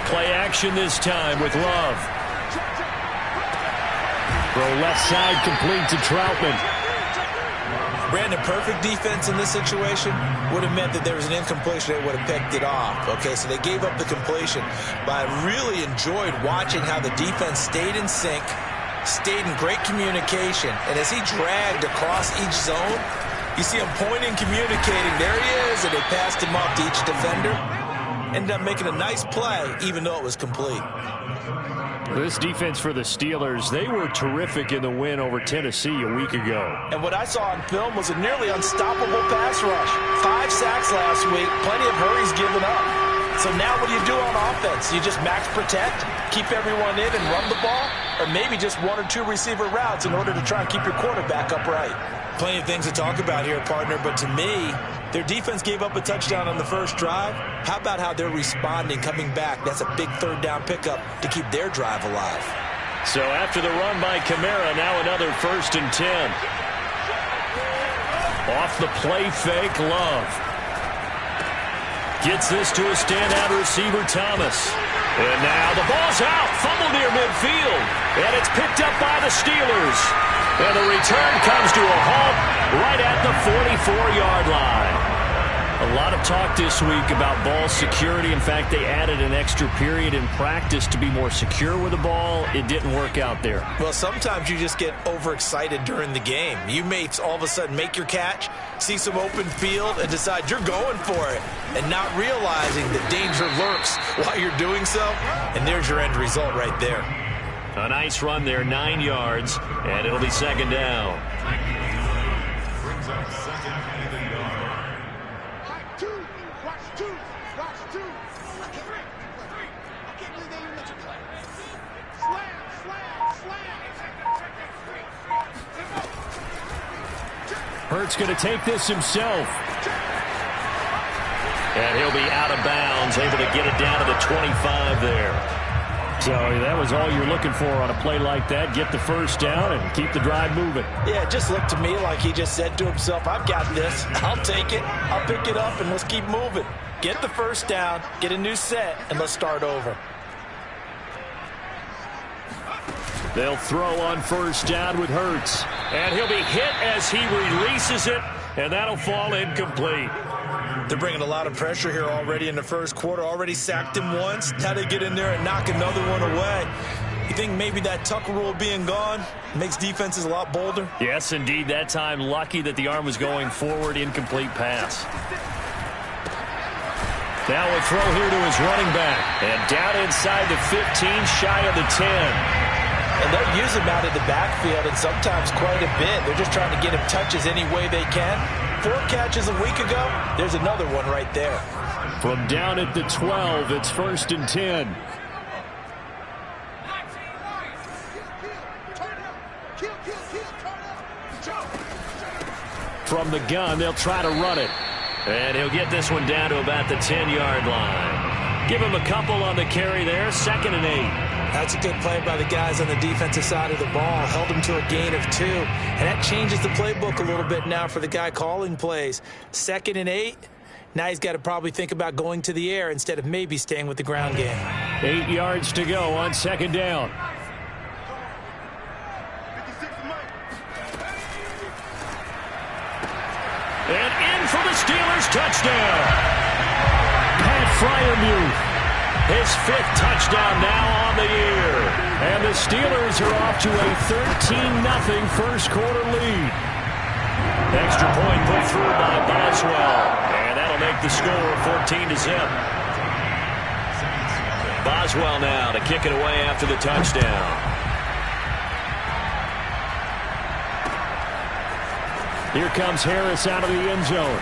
Play action this time with Love. Throw left side complete to Troutman. Brandon, perfect defense in this situation would have meant that there was an incompletion. They would have picked it off. Okay, so they gave up the completion. But I really enjoyed watching how the defense stayed in sync, stayed in great communication. And as he dragged across each zone, you see him pointing, communicating. There he is, and they passed him off to each defender. Ended up making a nice play, even though it was complete. This defense for the Steelers, they were terrific in the win over Tennessee a week ago. And what I saw on film was a nearly unstoppable pass rush. 5 sacks last week, plenty of hurries given up. So now what do you do on offense? You just max protect, keep everyone in and run the ball, or maybe just one or two receiver routes in order to try and keep your quarterback upright? Plenty of things to talk about here, partner, but to me, their defense gave up a touchdown on the first drive. How about how they're responding, coming back? That's a big third down pickup to keep their drive alive. So after the run by Kamara, now another 1st and 10. Off the play fake, Love. Gets this to a standout receiver, Thomas. And now the ball's out. Fumble near midfield. And it's picked up by the Steelers. And the return comes to a halt right at the 44-yard line. A lot of talk this week about ball security. In fact, they added an extra period in practice to be more secure with the ball. It didn't work out there. Well, sometimes you just get overexcited during the game. You may all of a sudden make your catch, see some open field, and decide you're going for it, and not realizing that danger lurks while you're doing so. And there's your end result right there. A nice run there, 9 yards, and it'll be 2nd down. Hurts going to take this himself. And he'll be out of bounds, able to get it down to the 25 there. So that was all you're looking for on a play like that. Get the first down and keep the drive moving. Yeah, it just looked to me like he just said to himself, I've got this. I'll take it. I'll pick it up, and let's keep moving. Get the first down, get a new set, and let's start over. They'll throw on 1st down with Hurts. And he'll be hit as he releases it, and that'll fall incomplete. They're bringing a lot of pressure here already in the first quarter. Already sacked him once. Now they get in there and knock another one away. You think maybe that Tucker rule being gone makes defenses a lot bolder? Yes, indeed. That time, lucky that the arm was going forward. Incomplete pass. Now a throw here to his running back. And down inside the 15, shy of the 10. And they'll use him out of the backfield, and sometimes quite a bit. They're just trying to get him touches any way they can. 4 catches a week ago, there's another one right there. From down at the 12, it's 1st and 10. From the gun, they'll try to run it. And he'll get this one down to about the 10-yard line. Give him a couple on the carry there, 2nd and 8. That's a good play by the guys on the defensive side of the ball. Held him to a gain of 2. And that changes the playbook a little bit now for the guy calling plays. 2nd and 8. Now he's got to probably think about going to the air instead of maybe staying with the ground game. 8 yards to go on 2nd down. And in for the Steelers, touchdown. Pat Freiermuth. His 5th touchdown now on the year. And the Steelers are off to a 13-0 first quarter lead. Extra point put through by Boswell. And that'll make the score 14-0. Boswell now to kick it away after the touchdown. Here comes Harris out of the end zone.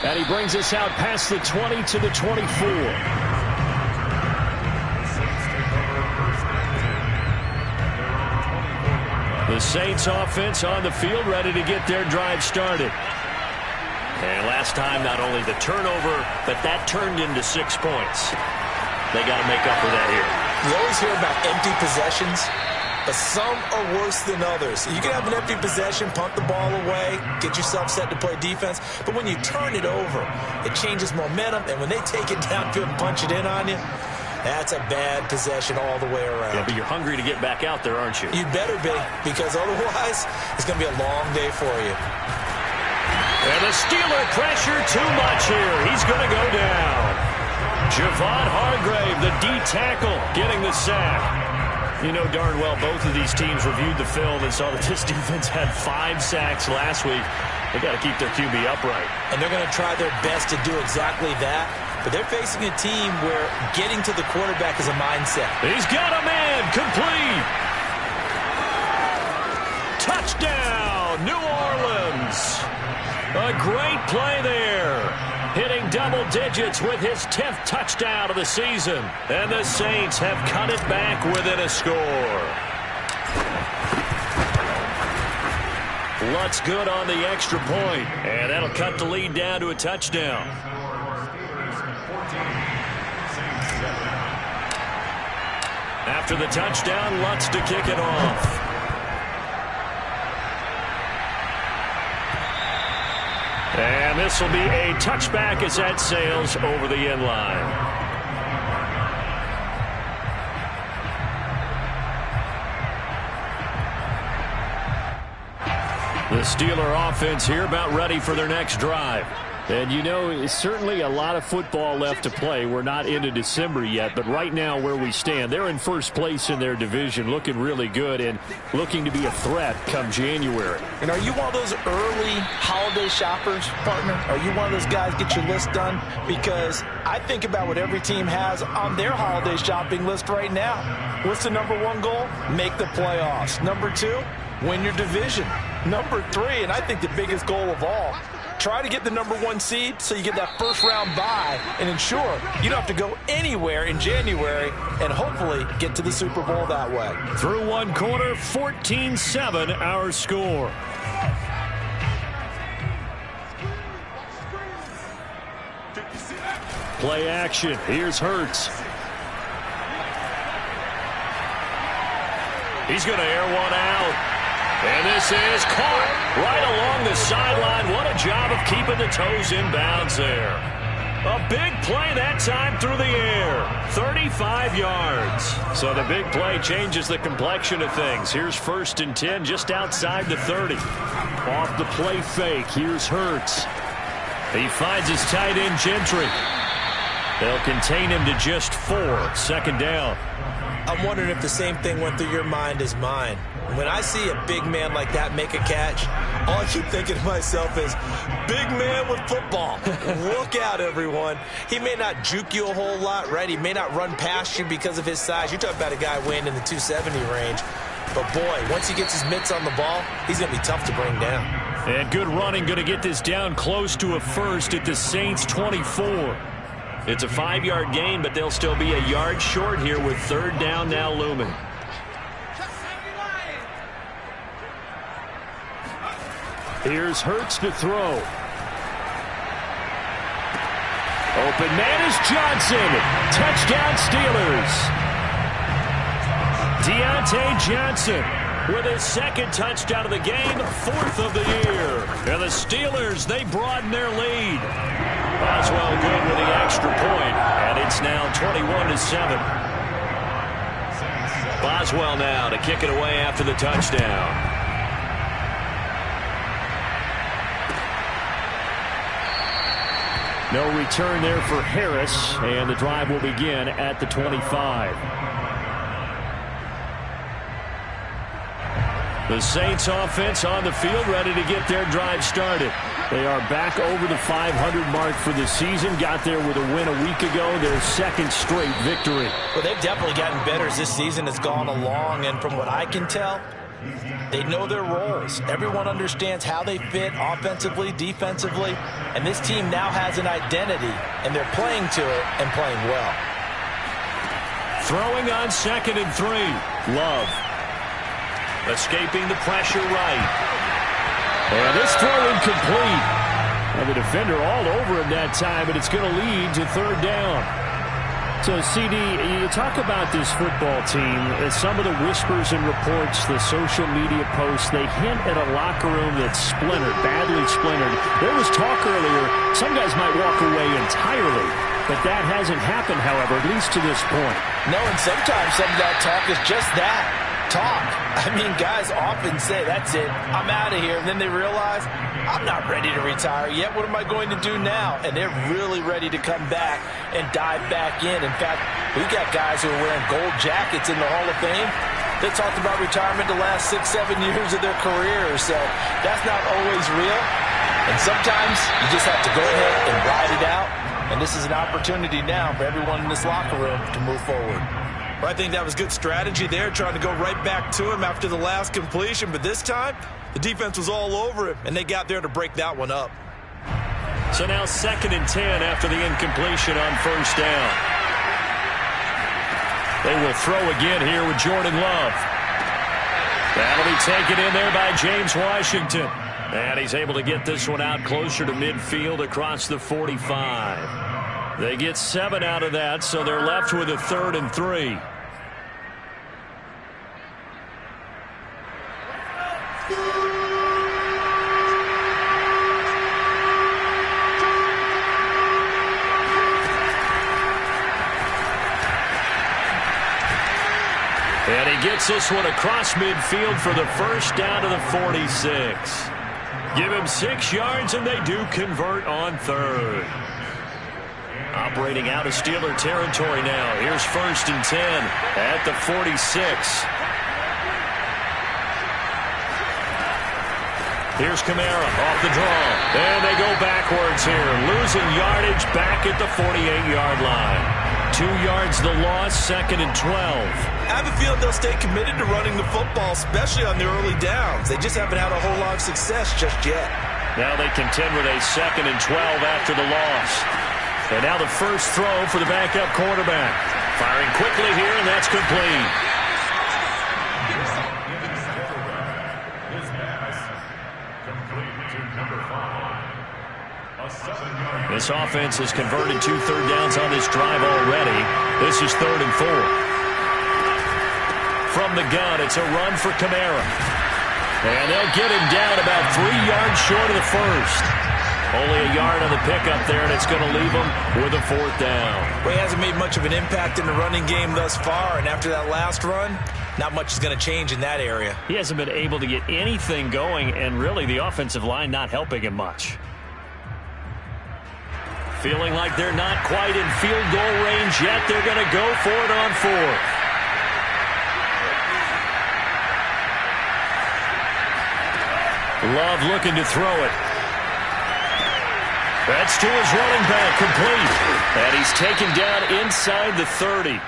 And he brings us out past the 20 to the 24. The Saints offense on the field, ready to get their drive started. And last time, not only the turnover, but that turned into 6 points. They got to make up for that here. You always hear about empty possessions, but some are worse than others. You can have an empty possession, punt the ball away, get yourself set to play defense, but when you turn it over, it changes momentum, and when they take it downfield and punch it in on you, that's a bad possession all the way around. Yeah, but you're hungry to get back out there, aren't you? You'd better be, because otherwise it's going to be a long day for you. And the Steeler pressure too much here. He's going to go down. Javon Hargrave, the D tackle, getting the sack. You know darn well both of these teams reviewed the film and saw that this defense had 5 sacks last week. They got to keep their QB upright. And they're going to try their best to do exactly that. But they're facing a team where getting to the quarterback is a mindset. He's got a man, complete. Touchdown, New Orleans. A great play there. hitting double digits with his 10th touchdown of the season. And the Saints have cut it back within a score. Lutz good on the extra point, and that'll cut the lead down to a touchdown. After the touchdown, Lutz to kick it off. And this will be a touchback as that sails over the end line. The Steeler offense here about ready for their next drive. And, you know, it's certainly a lot of football left to play. We're not into December yet, but right now where we stand, they're in first place in their division, looking really good and looking to be a threat come January. And are you one of those early holiday shoppers, partner? Are you one of those guys get your list done? Because I think about what every team has on their holiday shopping list right now. What's the number one goal? Make the playoffs. Number two, win your division. Number three, and I think the biggest goal of all, try to get the number one seed so you get that first round bye and ensure you don't have to go anywhere in January and hopefully get to the Super Bowl that way. Through one quarter, 14-7 our score. Play action. Here's Hurts. He's going to air one out. And this is caught right along the sideline. What a job of keeping the toes in bounds there. A big play that time through the air. 35 yards. So the big play changes the complexion of things. Here's 1st and 10 just outside the 30. Off the play fake. Here's Hurts. He finds his tight end Gentry. They'll contain him to just 4. 2nd down. I'm wondering if the same thing went through your mind as mine. When I see a big man like that make a catch, all I keep thinking to myself is, big man with football. Look out, everyone. He may not juke you a whole lot, right? He may not run past you because of his size. You're talking about a guy weighing in the 270 range. But, boy, once he gets his mitts on the ball, he's going to be tough to bring down. And good running, going to get this down close to a first at the Saints' 24. It's a 5-yard gain, but they'll still be a yard short here with 3rd down now looming. Here's Hurts to throw. Open man is Johnson. Touchdown Steelers. Deontay Johnson with his 2nd touchdown of the game, 4th of the year. And the Steelers, they broaden their lead. Boswell good with the extra point, and it's now 21-7. Boswell now to kick it away after the touchdown. No return there for Harris, and the drive will begin at the 25. The Saints offense on the field ready to get their drive started. They are back over the 500 mark for the season. Got there with a win a week ago, their 2nd straight victory. Well, they've definitely gotten better as this season has gone along, and from what I can tell, they know their roles. Everyone understands how they fit offensively, defensively, and this team now has an identity, and they're playing to it and playing well. Throwing on 2nd and 3. Love. Escaping the pressure right. And this throw incomplete. And the defender all over him that time, but it's going to lead to 3rd down. So, CD, you talk about this football team, some of the whispers and reports, the social media posts, they hint at a locker room that's splintered, badly splintered. There was talk earlier, some guys might walk away entirely, but that hasn't happened, however, at least to this point. No, and sometimes some of that talk is just that. Talk. I mean, guys often say, that's it, I'm out of here. And then they realize, I'm not ready to retire yet. What am I going to do now? And they're really ready to come back and dive back in. In fact, we got guys who are wearing gold jackets in the Hall of Fame. They talked about retirement the last 6-7 years of their careers. So that's not always real. And sometimes you just have to go ahead and ride it out. And this is an opportunity now for everyone in this locker room to move forward. Well, I think that was good strategy there, trying to go right back to him after the last completion. But this time, the defense was all over him, and they got there to break that one up. So now 2nd and 10 after the incompletion on first down. They will throw again here with Jordan Love. That'll be taken in there by James Washington. And he's able to get this one out closer to midfield across the 45. They get 7 out of that, so they're left with a 3rd and 3. And he gets this one across midfield for the first down to the 46. Give him 6 yards, and they do convert on 3rd. Operating out of Steeler territory now. Here's 1st and 10 at the 46. Here's Kamara off the draw. And they go backwards here. Losing yardage back at the 48-yard line. 2 yards the loss, 2nd and 12. I have a feeling they'll stay committed to running the football, especially on the early downs. They just haven't had a whole lot of success just yet. Now they contend with a 2nd and 12 after the loss. And now the first throw for the backup quarterback. Firing quickly here, and that's complete. This offense has converted 2 third downs on this drive already. This is 3rd and 4. From the gun, it's a run for Kamara. And they'll get him down about 3 yards short of the first. Only a yard on the pickup there, and it's going to leave him with a 4th down. Well, he hasn't made much of an impact in the running game thus far, and after that last run, not much is going to change in that area. He hasn't been able to get anything going, and really the offensive line not helping him much. Feeling like they're not quite in field goal range yet. They're going to go for it on 4th. Love looking to throw it. That's to his running back, complete. And he's taken down inside the 30.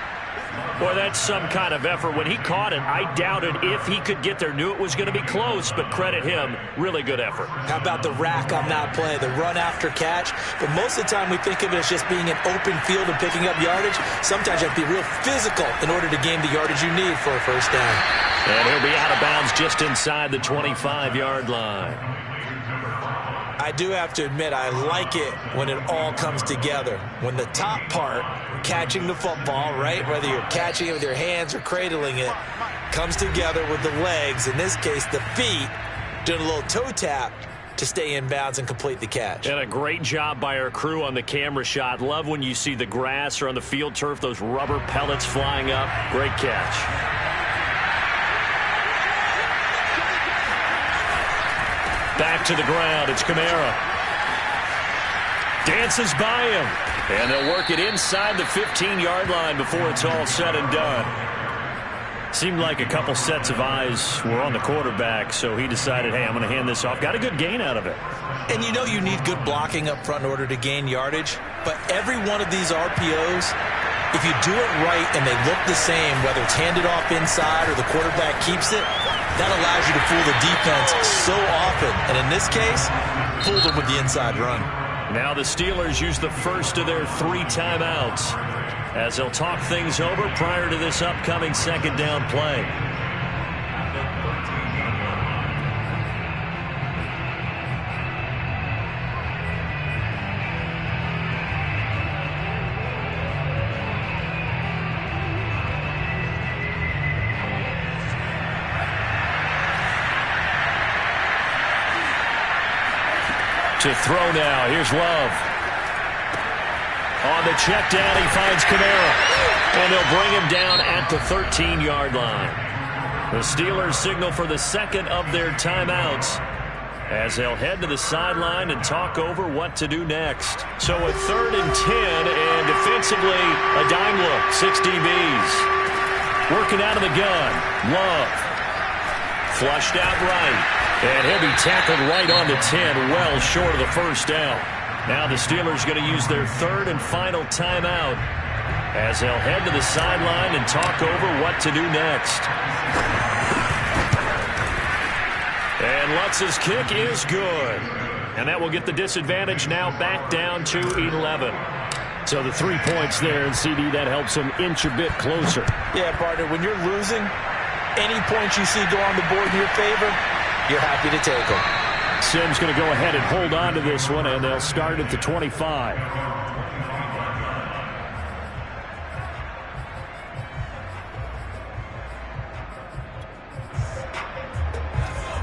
Boy, that's some kind of effort. When he caught it, I doubted if he could get there. Knew it was going to be close, but credit him. Really good effort. How about the rack on that play, the run after catch? But most of the time we think of it as just being an open field and picking up yardage. Sometimes you have to be real physical in order to gain the yardage you need for a first down. And he'll be out of bounds just inside the 25-yard line. I do have to admit, I like it when it all comes together. When the top part, catching the football, right, whether you're catching it with your hands or cradling it, comes together with the legs, in this case the feet, doing a little toe tap to stay in bounds and complete the catch. And a great job by our crew on the camera shot. Love when you see the grass or on the field turf, those rubber pellets flying up. Great catch. Back to the ground, it's Kamara. Dances by him. And they'll work it inside the 15-yard line before it's all said and done. Seemed like a couple sets of eyes were on the quarterback, so he decided, hey, I'm going to hand this off. Got a good gain out of it. And you know you need good blocking up front in order to gain yardage, but every one of these RPOs, if you do it right and they look the same, whether it's handed off inside or the quarterback keeps it, that allows you to fool the defense so often. And in this case, fooled them with the inside run. Now the Steelers use the first of their 3 timeouts as they'll talk things over prior to this upcoming 2nd down play. To throw now. Here's Love. On the check down, he finds Kamara. And they'll bring him down at the 13-yard line. The Steelers signal for the 2nd of their timeouts as they'll head to the sideline and talk over what to do next. So a 3rd and 10, and defensively, a dime look. 6 DBs. Working out of the gun. Love. Flushed out right. And he'll be tackled right on the 10, well short of the first down. Now the Steelers going to use their 3rd and final timeout as they'll head to the sideline and talk over what to do next. And Lutz's kick is good. And that will get the disadvantage now back down to 11. So the 3 points there, and CD, that helps them inch a bit closer. Yeah, partner, when you're losing, any points you see go on the board in your favor, you're happy to take them. Simms going to go ahead and hold on to this one, and they'll start at the 25.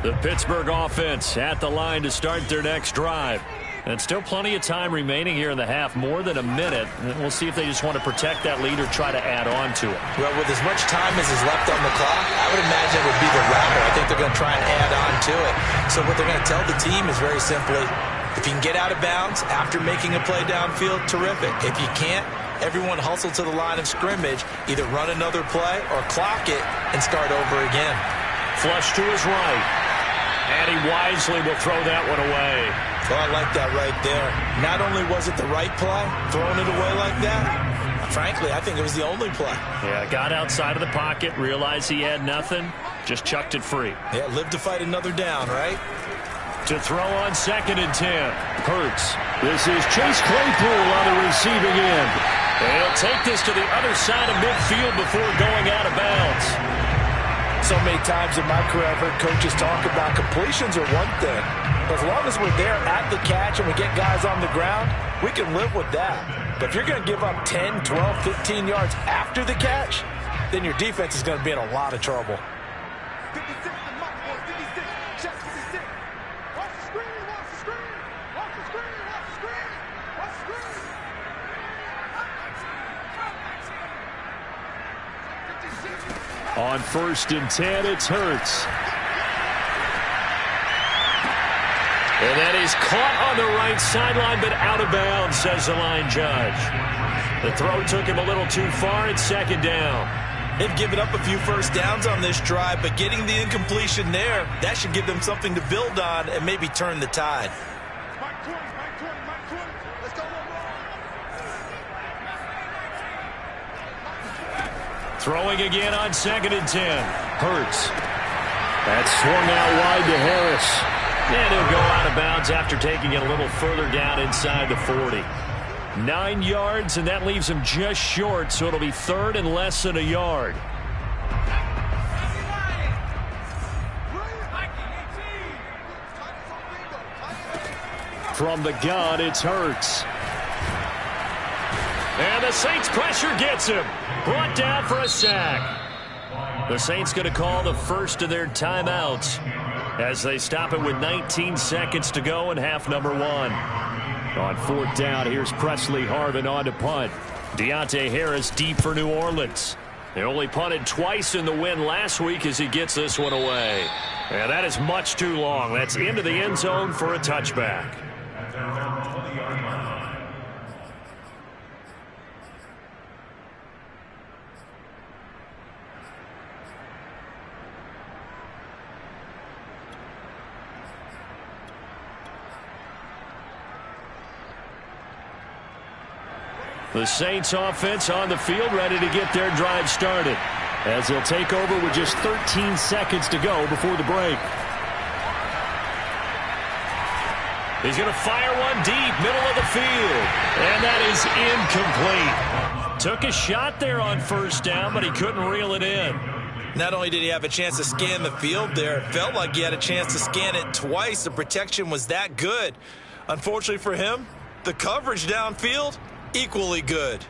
The Pittsburgh offense at the line to start their next drive. And still plenty of time remaining here in the half, more than a minute. And we'll see if they just want to protect that lead or try to add on to it. Well, with as much time as is left on the clock, I would imagine it would be the latter. I think they're going to try and add on to it. So what they're going to tell the team is very simply, if you can get out of bounds after making a play downfield, terrific. If you can't, everyone hustle to the line of scrimmage, either run another play or clock it and start over again. Flush to his right. And he wisely will throw that one away. Well, I like that right there. Not only was it the right play, throwing it away like that, frankly, I think it was the only play. Yeah, got outside of the pocket, realized he had nothing, just chucked it free. Yeah, live to fight another down, right? To throw on 2nd and 10. Hurts. This is Chase Claypool on the receiving end. He'll take this to the other side of midfield before going out of bounds. So many times in my career I've heard coaches talk about completions are one thing. But as long as we're there at the catch and we get guys on the ground, we can live with that. But if you're going to give up 10, 12, 15 yards after the catch, then your defense is going to be in a lot of trouble. 56, the mark, boy, 56, check 56. Watch the screen, watch the screen. Watch the screen, watch the screen. Watch the screen. 56. On 1st and 10, it's Hurts. And that is caught on the right sideline, but out of bounds, says the line judge. The throw took him a little too far. It's 2nd down. They've given up a few first downs on this drive, but getting the incompletion there, that should give them something to build on and maybe turn the tide. Mike 20, Mike 20, Mike 20. Let's go, Throwing again on 2nd and 10. Hurts. That's swung out wide to Harris. And he'll go out of bounds after taking it a little further down inside the 40. 9 yards, and that leaves him just short, so it'll be 3rd and less than a yard. From the gun, it's Hurts. And the Saints pressure gets him. Brought down for a sack. The Saints going to call the first of their timeouts as they stop it with 19 seconds to go in half number 1. On 4th down, here's Presley Harvin on to punt. Deontay Harris deep for New Orleans. They only punted twice in the win last week as he gets this one away. And that is much too long. That's into the end zone for a touchback. The Saints offense on the field, ready to get their drive started, as they'll take over with just 13 seconds to go before the break. He's going to fire one deep, middle of the field. And that is incomplete. Took a shot there on 1st down, but he couldn't reel it in. Not only did he have a chance to scan the field there, it felt like he had a chance to scan it twice. The protection was that good. Unfortunately for him, the coverage downfield, equally good.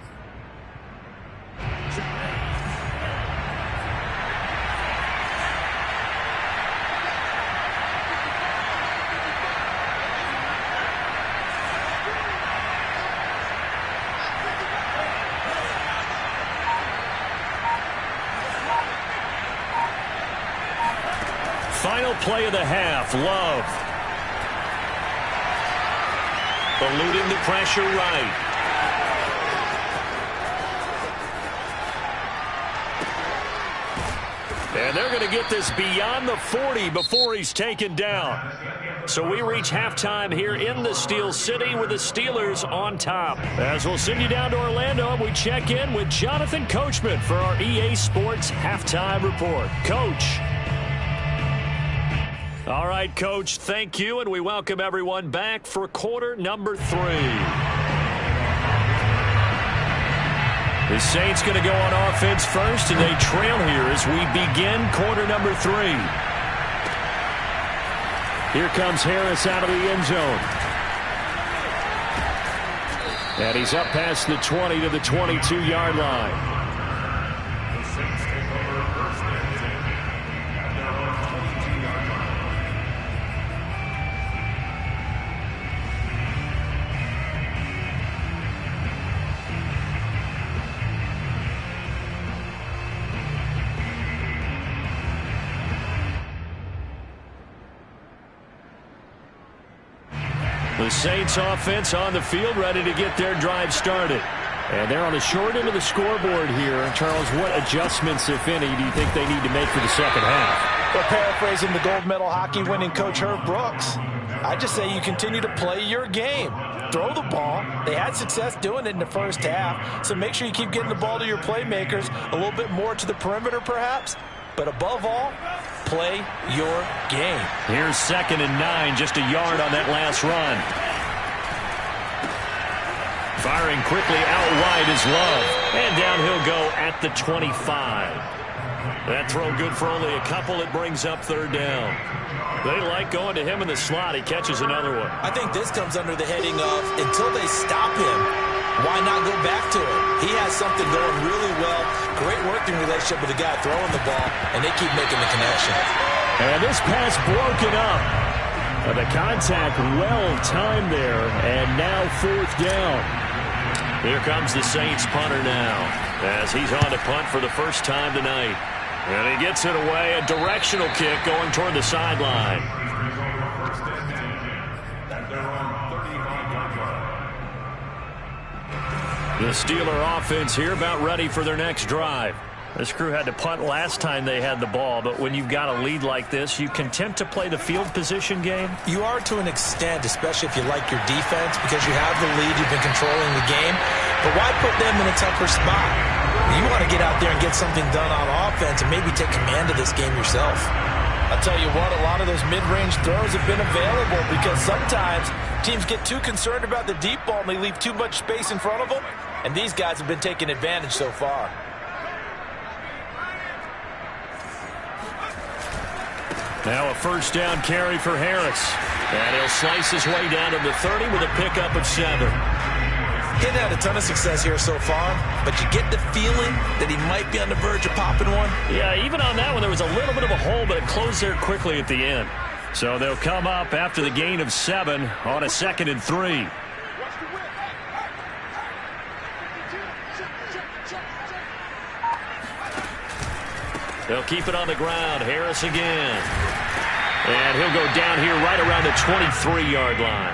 Final play of the half, Love. Eluding the pressure right. And they're going to get this beyond the 40 before he's taken down. So we reach halftime here in the Steel City with the Steelers on top. As we'll send you down to Orlando, we check in with Jonathan Coachman for our EA Sports Halftime Report. Coach. All right, Coach, thank you, and we welcome everyone back for quarter number 3. The Saints going to go on offense first, and they trail here as we begin quarter number 3. Here comes Harris out of the end zone. And he's up past the 20 to the 22-yard line. The Saints offense on the field ready to get their drive started. And they're on the short end of the scoreboard here. Charles, what adjustments, if any, do you think they need to make for the second half? Well, paraphrasing the gold medal hockey winning coach Herb Brooks, I just say you continue to play your game. Throw the ball. They had success doing it in the first half, so make sure you keep getting the ball to your playmakers, a little bit more to the perimeter perhaps, but above all, play your game. Here's 2nd and 9, just a yard on that last run. Firing quickly out wide is Love. And down he'll go at the 25. That throw good for only a couple. It brings up 3rd down. They like going to him in the slot. He catches another one. I think this comes under the heading of until they stop him, why not go back to him? He has something going really well. Great working relationship with the guy throwing the ball, and they keep making the connection. And this pass broken up. The contact well timed there, and now 4th down. Here comes the Saints punter now, as he's on to punt for the first time tonight. And he gets it away, a directional kick going toward the sideline. The Steeler offense here about ready for their next drive. This crew had to punt last time they had the ball, but when you've got a lead like this, you content to play the field position game? You are to an extent, especially if you like your defense, because you have the lead, you've been controlling the game. But why put them in a tougher spot? You want to get out there and get something done on offense and maybe take command of this game yourself. I'll tell you what, a lot of those mid-range throws have been available because sometimes teams get too concerned about the deep ball and they leave too much space in front of them, and these guys have been taking advantage so far. Now a 1st down carry for Harris. And he'll slice his way down to the 30 with a pickup of 7. He hasn't had a ton of success here so far, but you get the feeling that he might be on the verge of popping one. Yeah, even on that one, there was a little bit of a hole, but it closed there quickly at the end. So they'll come up after the gain of 7 on a 2nd and 3. They'll keep it on the ground. Harris again. And he'll go down here right around the 23-yard line.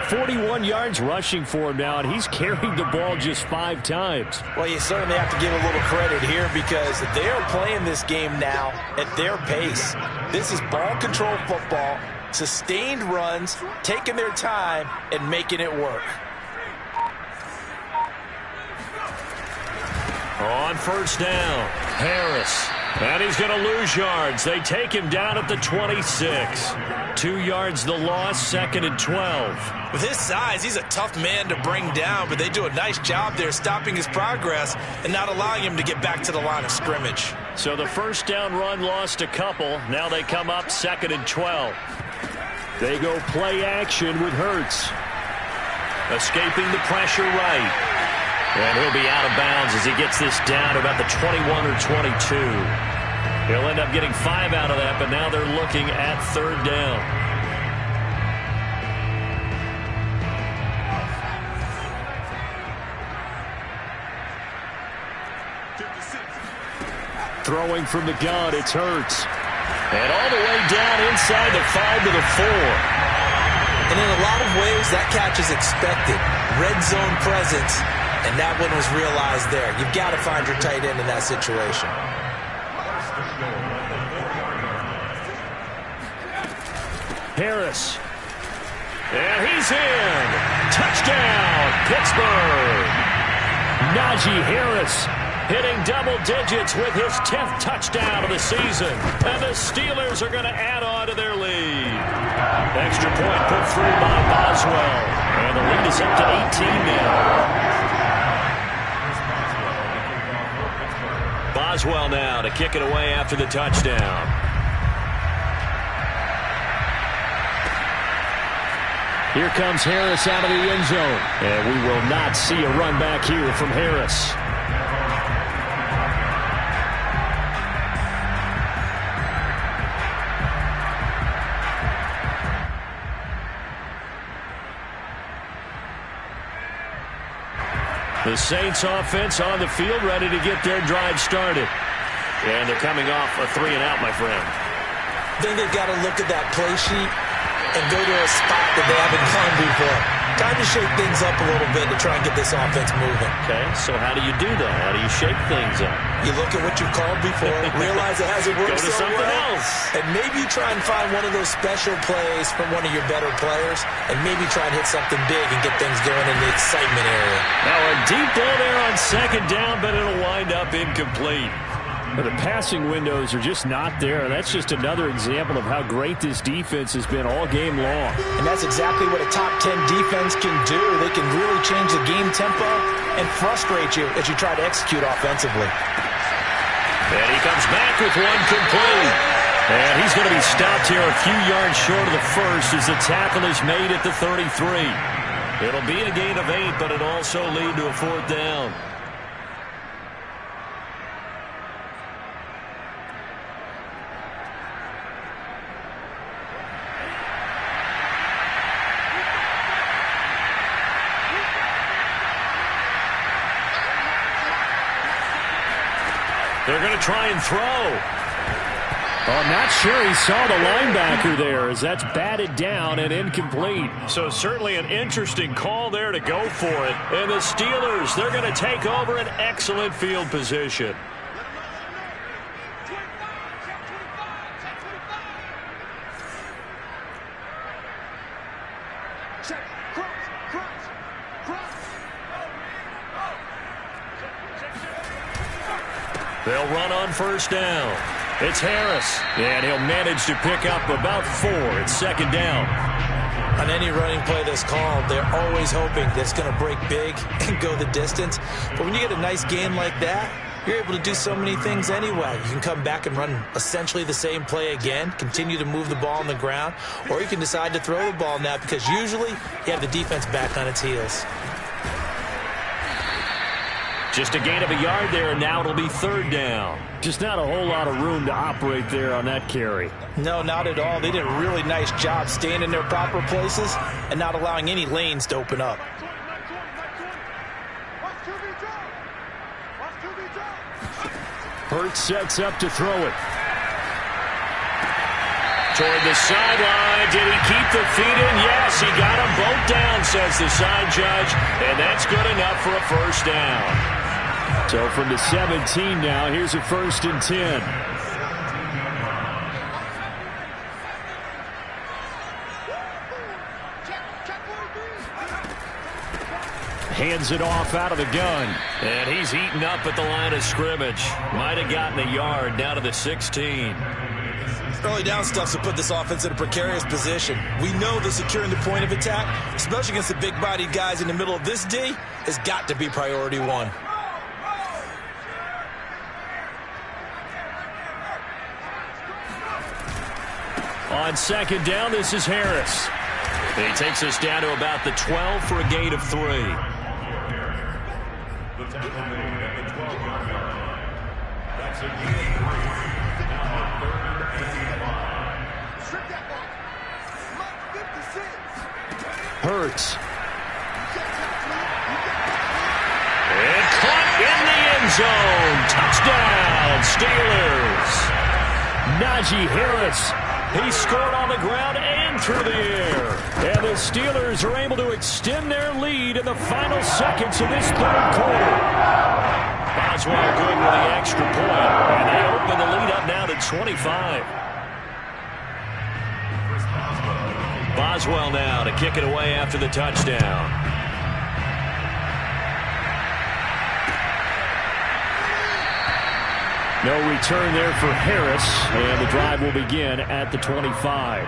41 yards rushing for him now, and he's carried the ball just 5 times. Well, you certainly have to give a little credit here because they're playing this game now at their pace. This is ball control football, sustained runs, taking their time, and making it work. On 1st down, Harris. And he's going to lose yards. They take him down at the 26. 2 yards the loss, 2nd and 12. With his size, he's a tough man to bring down, but they do a nice job there stopping his progress and not allowing him to get back to the line of scrimmage. So the 1st down run lost a couple. Now they come up 2nd and 12. They go play action with Hurts. Escaping the pressure right. And he'll be out of bounds as he gets this down to about the 21 or 22. He'll end up getting 5 out of that, but now they're looking at 3rd down. Throwing from the gun, it's Hurts. And all the way down inside the 5 to the 4. And in a lot of ways, that catch is expected. Red zone presence. And that one was realized there. You've got to find your tight end in that situation. Harris. And he's in. Touchdown, Pittsburgh. Najee Harris hitting double digits with his 10th touchdown of the season. And the Steelers are going to add on to their lead. Extra point put through by Boswell. And the lead is up to 18 now. Boswell now to kick it away after the touchdown. Here comes Harris out of the end zone. And we will not see a run back here from Harris. The Saints offense on the field ready to get their drive started. And they're coming off a 3-and-out, my friend. I think they've got to look at that play sheet and go to a spot that they haven't gone before. Time to shake things up a little bit to try and get this offense moving. Okay, so how do you do that? How do you shake things up? You look at what you've called before, realize it hasn't worked Go to so something well, else. and maybe try and find one of those special plays from one of your better players, and maybe try and hit something big and get things going in the excitement area. Now a deep ball there on second down, but it'll wind up incomplete. But the passing windows are just not there. That's just another example of how great this defense has been all game long. And that's exactly what a top 10 defense can do. They can really change the game tempo and frustrate you as you try to execute offensively. And he comes back with one complete. And he's going to be stopped here a few yards short of the first as the tackle is made at the 33. It'll be a gain of 8, but it'll also lead to a 4th down. They're going to try and throw. I'm not sure he saw the linebacker there as that's batted down and incomplete. So certainly an interesting call there to go for it. And the Steelers, they're going to take over an excellent field position. Check. Cross. They'll run on first down. It's Harris, and he'll manage to pick up about 4. It's second down. On any running play that's called, they're always hoping that it's going to break big and go the distance. But when you get a nice game like that, you're able to do so many things anyway. You can come back and run essentially the same play again, continue to move the ball on the ground, or you can decide to throw the ball now because usually you have the defense back on its heels. Just a gain of a yard there, and now it'll be 3rd down. Just not a whole lot of room to operate there on that carry. No, not at all. They did a really nice job staying in their proper places and not allowing any lanes to open up. Hurts sets up to throw it. Toward the sideline. Did he keep the feet in? Yes, he got them both down, says the side judge. And that's good enough for a 1st down. So from the 17 now, here's a 1st and 10. Hands it off out of the gun. And he's eaten up at the line of scrimmage. Might have gotten a yard down to the 16. Early down stuff's to put this offense in a precarious position. We know that securing the point of attack, especially against the big-bodied guys in the middle of this D, has got to be priority 1. On second down, this is Harris. He takes us down to about the 12 for a gain of 3. Hurts. And caught in the end zone. Touchdown, Steelers. Najee Harris. He scored on the ground and through the air. And the Steelers are able to extend their lead in the final seconds of this 3rd quarter. Boswell good with the extra point. And they open the lead up now to 25. Boswell now to kick it away after the touchdown. No return there for Harris, and the drive will begin at the 25.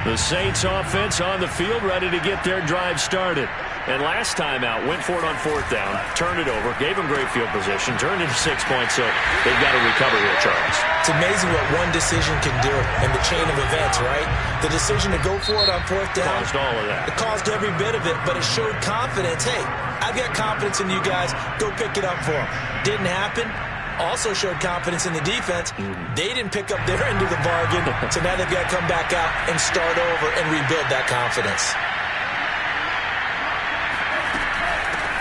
The Saints offense on the field, ready to get their drive started. And last time out, went for it on 4th down, turned it over, gave them great field position, turned it to 6 points, so they've got to recover here, Charles. It's amazing what one decision can do in the chain of events, right? The decision to go for it on 4th down. Caused all of that. It caused every bit of it, but it showed confidence. Hey, I've got confidence in you guys. Go pick it up for them. Didn't happen. Also showed confidence in the defense. They didn't pick up their end of the bargain, so now they've got to come back out and start over and rebuild that confidence.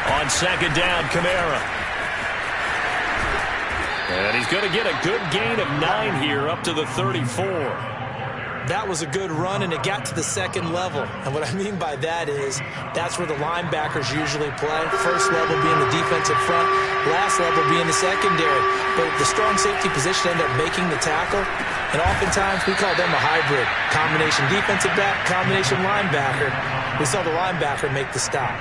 On 2nd down, Kamara. And he's going to get a good gain of 9 here up to the 34. That was a good run, and it got to the 2nd level. And what I mean by that is that's where the linebackers usually play. First level being the defensive front, last level being the secondary. But the strong safety position ended up making the tackle, and oftentimes we call them a hybrid. Combination defensive back, combination linebacker. We saw the linebacker make the stop.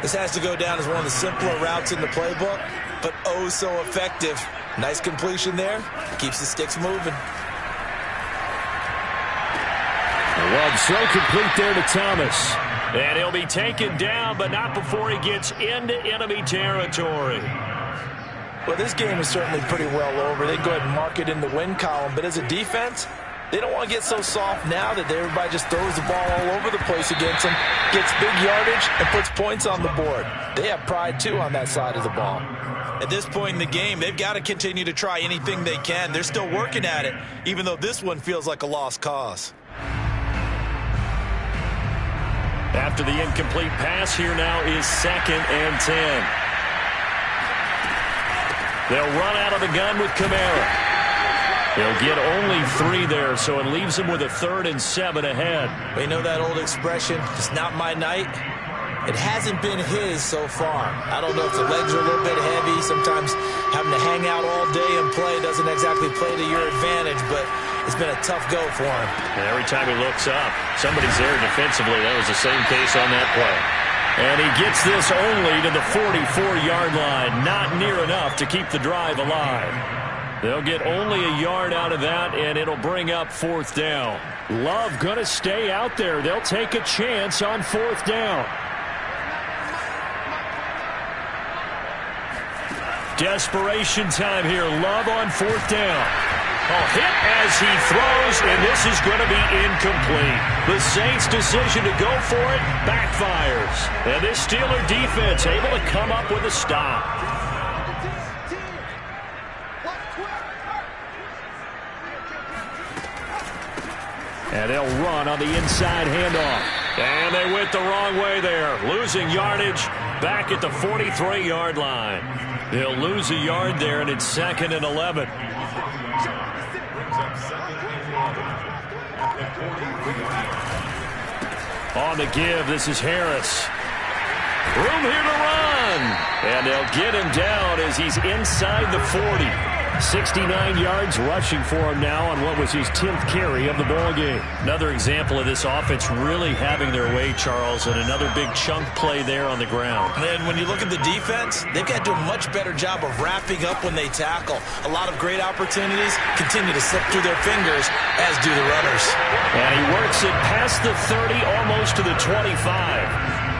This has to go down as one of the simpler routes in the playbook, but oh so effective. Nice completion there. Keeps the sticks moving. Well, throw complete there to Thomas. And he'll be taken down, but not before he gets into enemy territory. Well, this game is certainly pretty well over. They go ahead and mark it in the win column. But as a defense, they don't want to get so soft now that everybody just throws the ball all over the place against them, gets big yardage, and puts points on the board. They have pride, too, on that side of the ball. At this point in the game, they've got to continue to try anything they can. They're still working at it, even though this one feels like a lost cause. After the incomplete pass, here now is 2nd and 10. They'll run out of the gun with Kamara. They'll get only 3 there, so it leaves them with a 3rd and 7 ahead. We know that old expression, it's not my night. It hasn't been his so far. I don't know if the legs are a little bit heavy. Sometimes having to hang out all day and play doesn't exactly play to your advantage, but it's been a tough go for him. And every time he looks up, somebody's there defensively. That was the same case on that play. And he gets this only to the 44-yard line. Not near enough to keep the drive alive. They'll get only a yard out of that, and it'll bring up 4th down. Love going to stay out there. They'll take a chance on 4th down. Desperation time here. Love on 4th down. A hit as he throws, and this is going to be incomplete. The Saints' decision to go for it backfires. And this Steeler defense able to come up with a stop. And they'll run on the inside handoff. And they went the wrong way there. Losing yardage back at the 43-yard line. They'll lose a yard there, and it's 2nd and 11. On the give, this is Harris. Room here to run. And they'll get him down as he's inside the 40. 69 yards rushing for him now on what was his 10th carry of the ball game. Another example of this offense really having their way, Charles, and another big chunk play there on the ground. And then when you look at the defense, they've got to do a much better job of wrapping up when they tackle. A lot of great opportunities continue to slip through their fingers, as do the runners. And he works it past the 30, almost to the 25.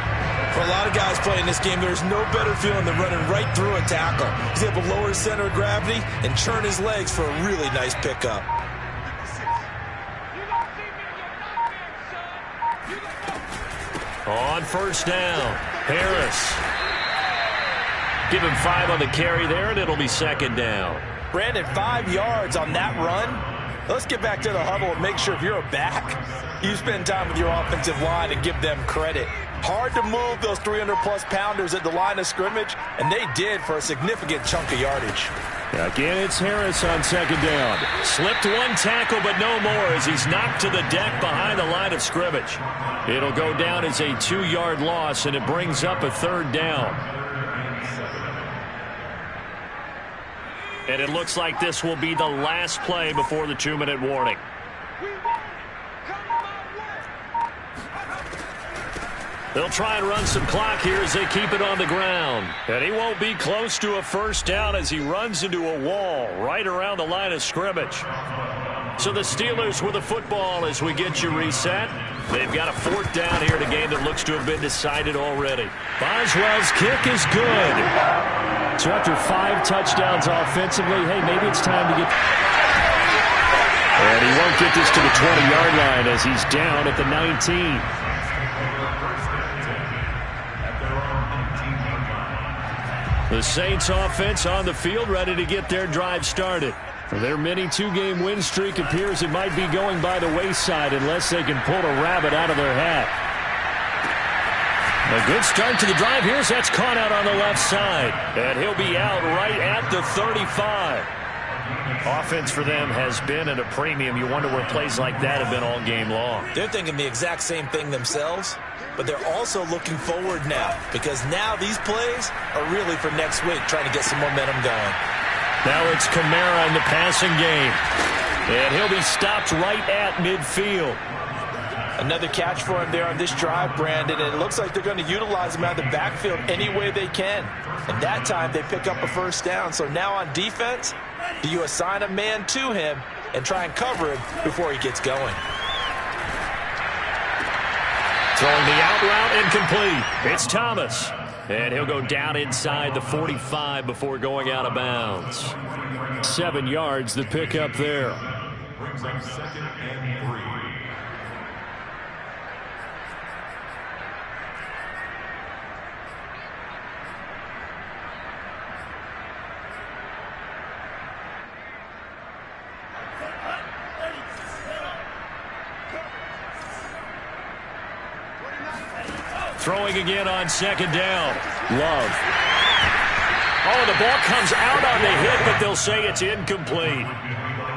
For a lot of guys playing this game, there's no better feeling than running right through a tackle. He's able to lower his center of gravity and churn his legs for a really nice pickup. On 1st down, Harris. Give him 5 on the carry there, and it'll be 2nd down. Brandon, 5 yards on that run. Let's get back to the huddle and make sure if you're a back, you spend time with your offensive line and give them credit. Hard to move those 300-plus pounders at the line of scrimmage, and they did for a significant chunk of yardage. Again, it's Harris on 2nd down. Slipped one tackle, but no more as he's knocked to the deck behind the line of scrimmage. It'll go down as a 2-yard loss, and it brings up a 3rd down. And it looks like this will be the last play before the 2-minute warning. We won. Come my way. They'll try and run some clock here as they keep it on the ground. And he won't be close to a first down as he runs into a wall right around the line of scrimmage. So the Steelers with the football as we get you reset. They've got a fourth down here in a game that looks to have been decided already. Boswell's kick is good. So after 5 touchdowns offensively, hey, maybe it's time to get... And he won't get this to the 20-yard line as he's down at the 19. The Saints offense on the field ready to get their drive started. Their mini 2-game win streak appears it might be going by the wayside unless they can pull a rabbit out of their hat. A good start to the drive here as that's caught out on the left side. And he'll be out right at the 35. Offense for them has been at a premium. You wonder where plays like that have been all game long. They're thinking the exact same thing themselves, but they're also looking forward now because now these plays are really for next week, trying to get some momentum going. Now it's Kamara in the passing game. And he'll be stopped right at midfield. Another catch for him there on this drive, Brandon, and it looks like they're going to utilize him out of the backfield any way they can. And that time they pick up a first down. So now on defense, do you assign a man to him and try and cover him before he gets going? Throwing the out route incomplete. It's Thomas. And he'll go down inside the 45 before going out of bounds. 7 yards, the pickup there. Brings up 2nd and 3. Throwing again on 2nd down. Love. Oh, the ball comes out on the hit, but they'll say it's incomplete.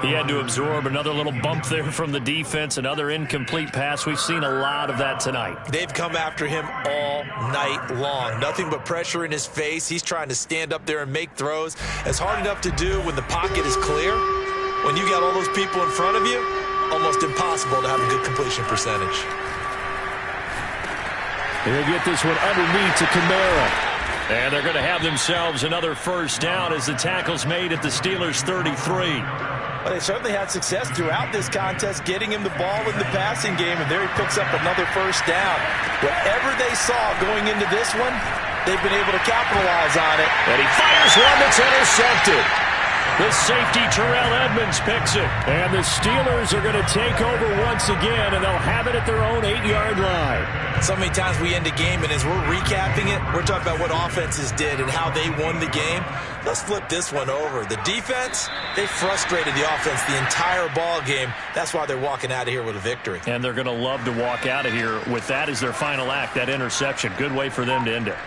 He had to absorb another little bump there from the defense, another incomplete pass. We've seen a lot of that tonight. They've come after him all night long. Nothing but pressure in his face. He's trying to stand up there and make throws. It's hard enough to do when the pocket is clear. When you got all those people in front of you, almost impossible to have a good completion percentage. He'll get this one underneath to Kamara. And they're going to have themselves another first down as the tackle's made at the Steelers' 33. Well, they certainly had success throughout this contest, getting him the ball in the passing game, and there he picks up another first down. Whatever they saw going into this one, they've been able to capitalize on it. And he fires one that's intercepted. The safety, Terrell Edmonds, picks it. And the Steelers are going to take over once again, and they'll have it at their own 8-yard line. So many times we end a game, and as we're recapping it, we're talking about what offenses did and how they won the game. Let's flip this one over. The defense, they frustrated the offense the entire ball game. That's why they're walking out of here with a victory. And they're going to love to walk out of here with that as their final act, that interception. Good way for them to end it.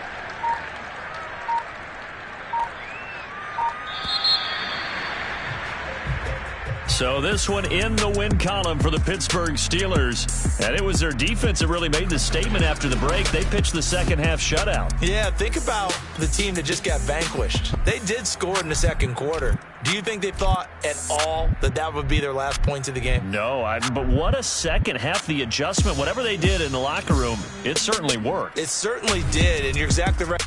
So this one in the win column for the Pittsburgh Steelers. And it was their defense that really made the statement after the break. They pitched the second half shutout. Yeah, think about the team that just got vanquished. They did score in the second quarter. Do you think they thought at all that that would be their last points of the game? No, but what a second half. The adjustment, whatever they did in the locker room, it certainly worked. It certainly did, and you're exactly right.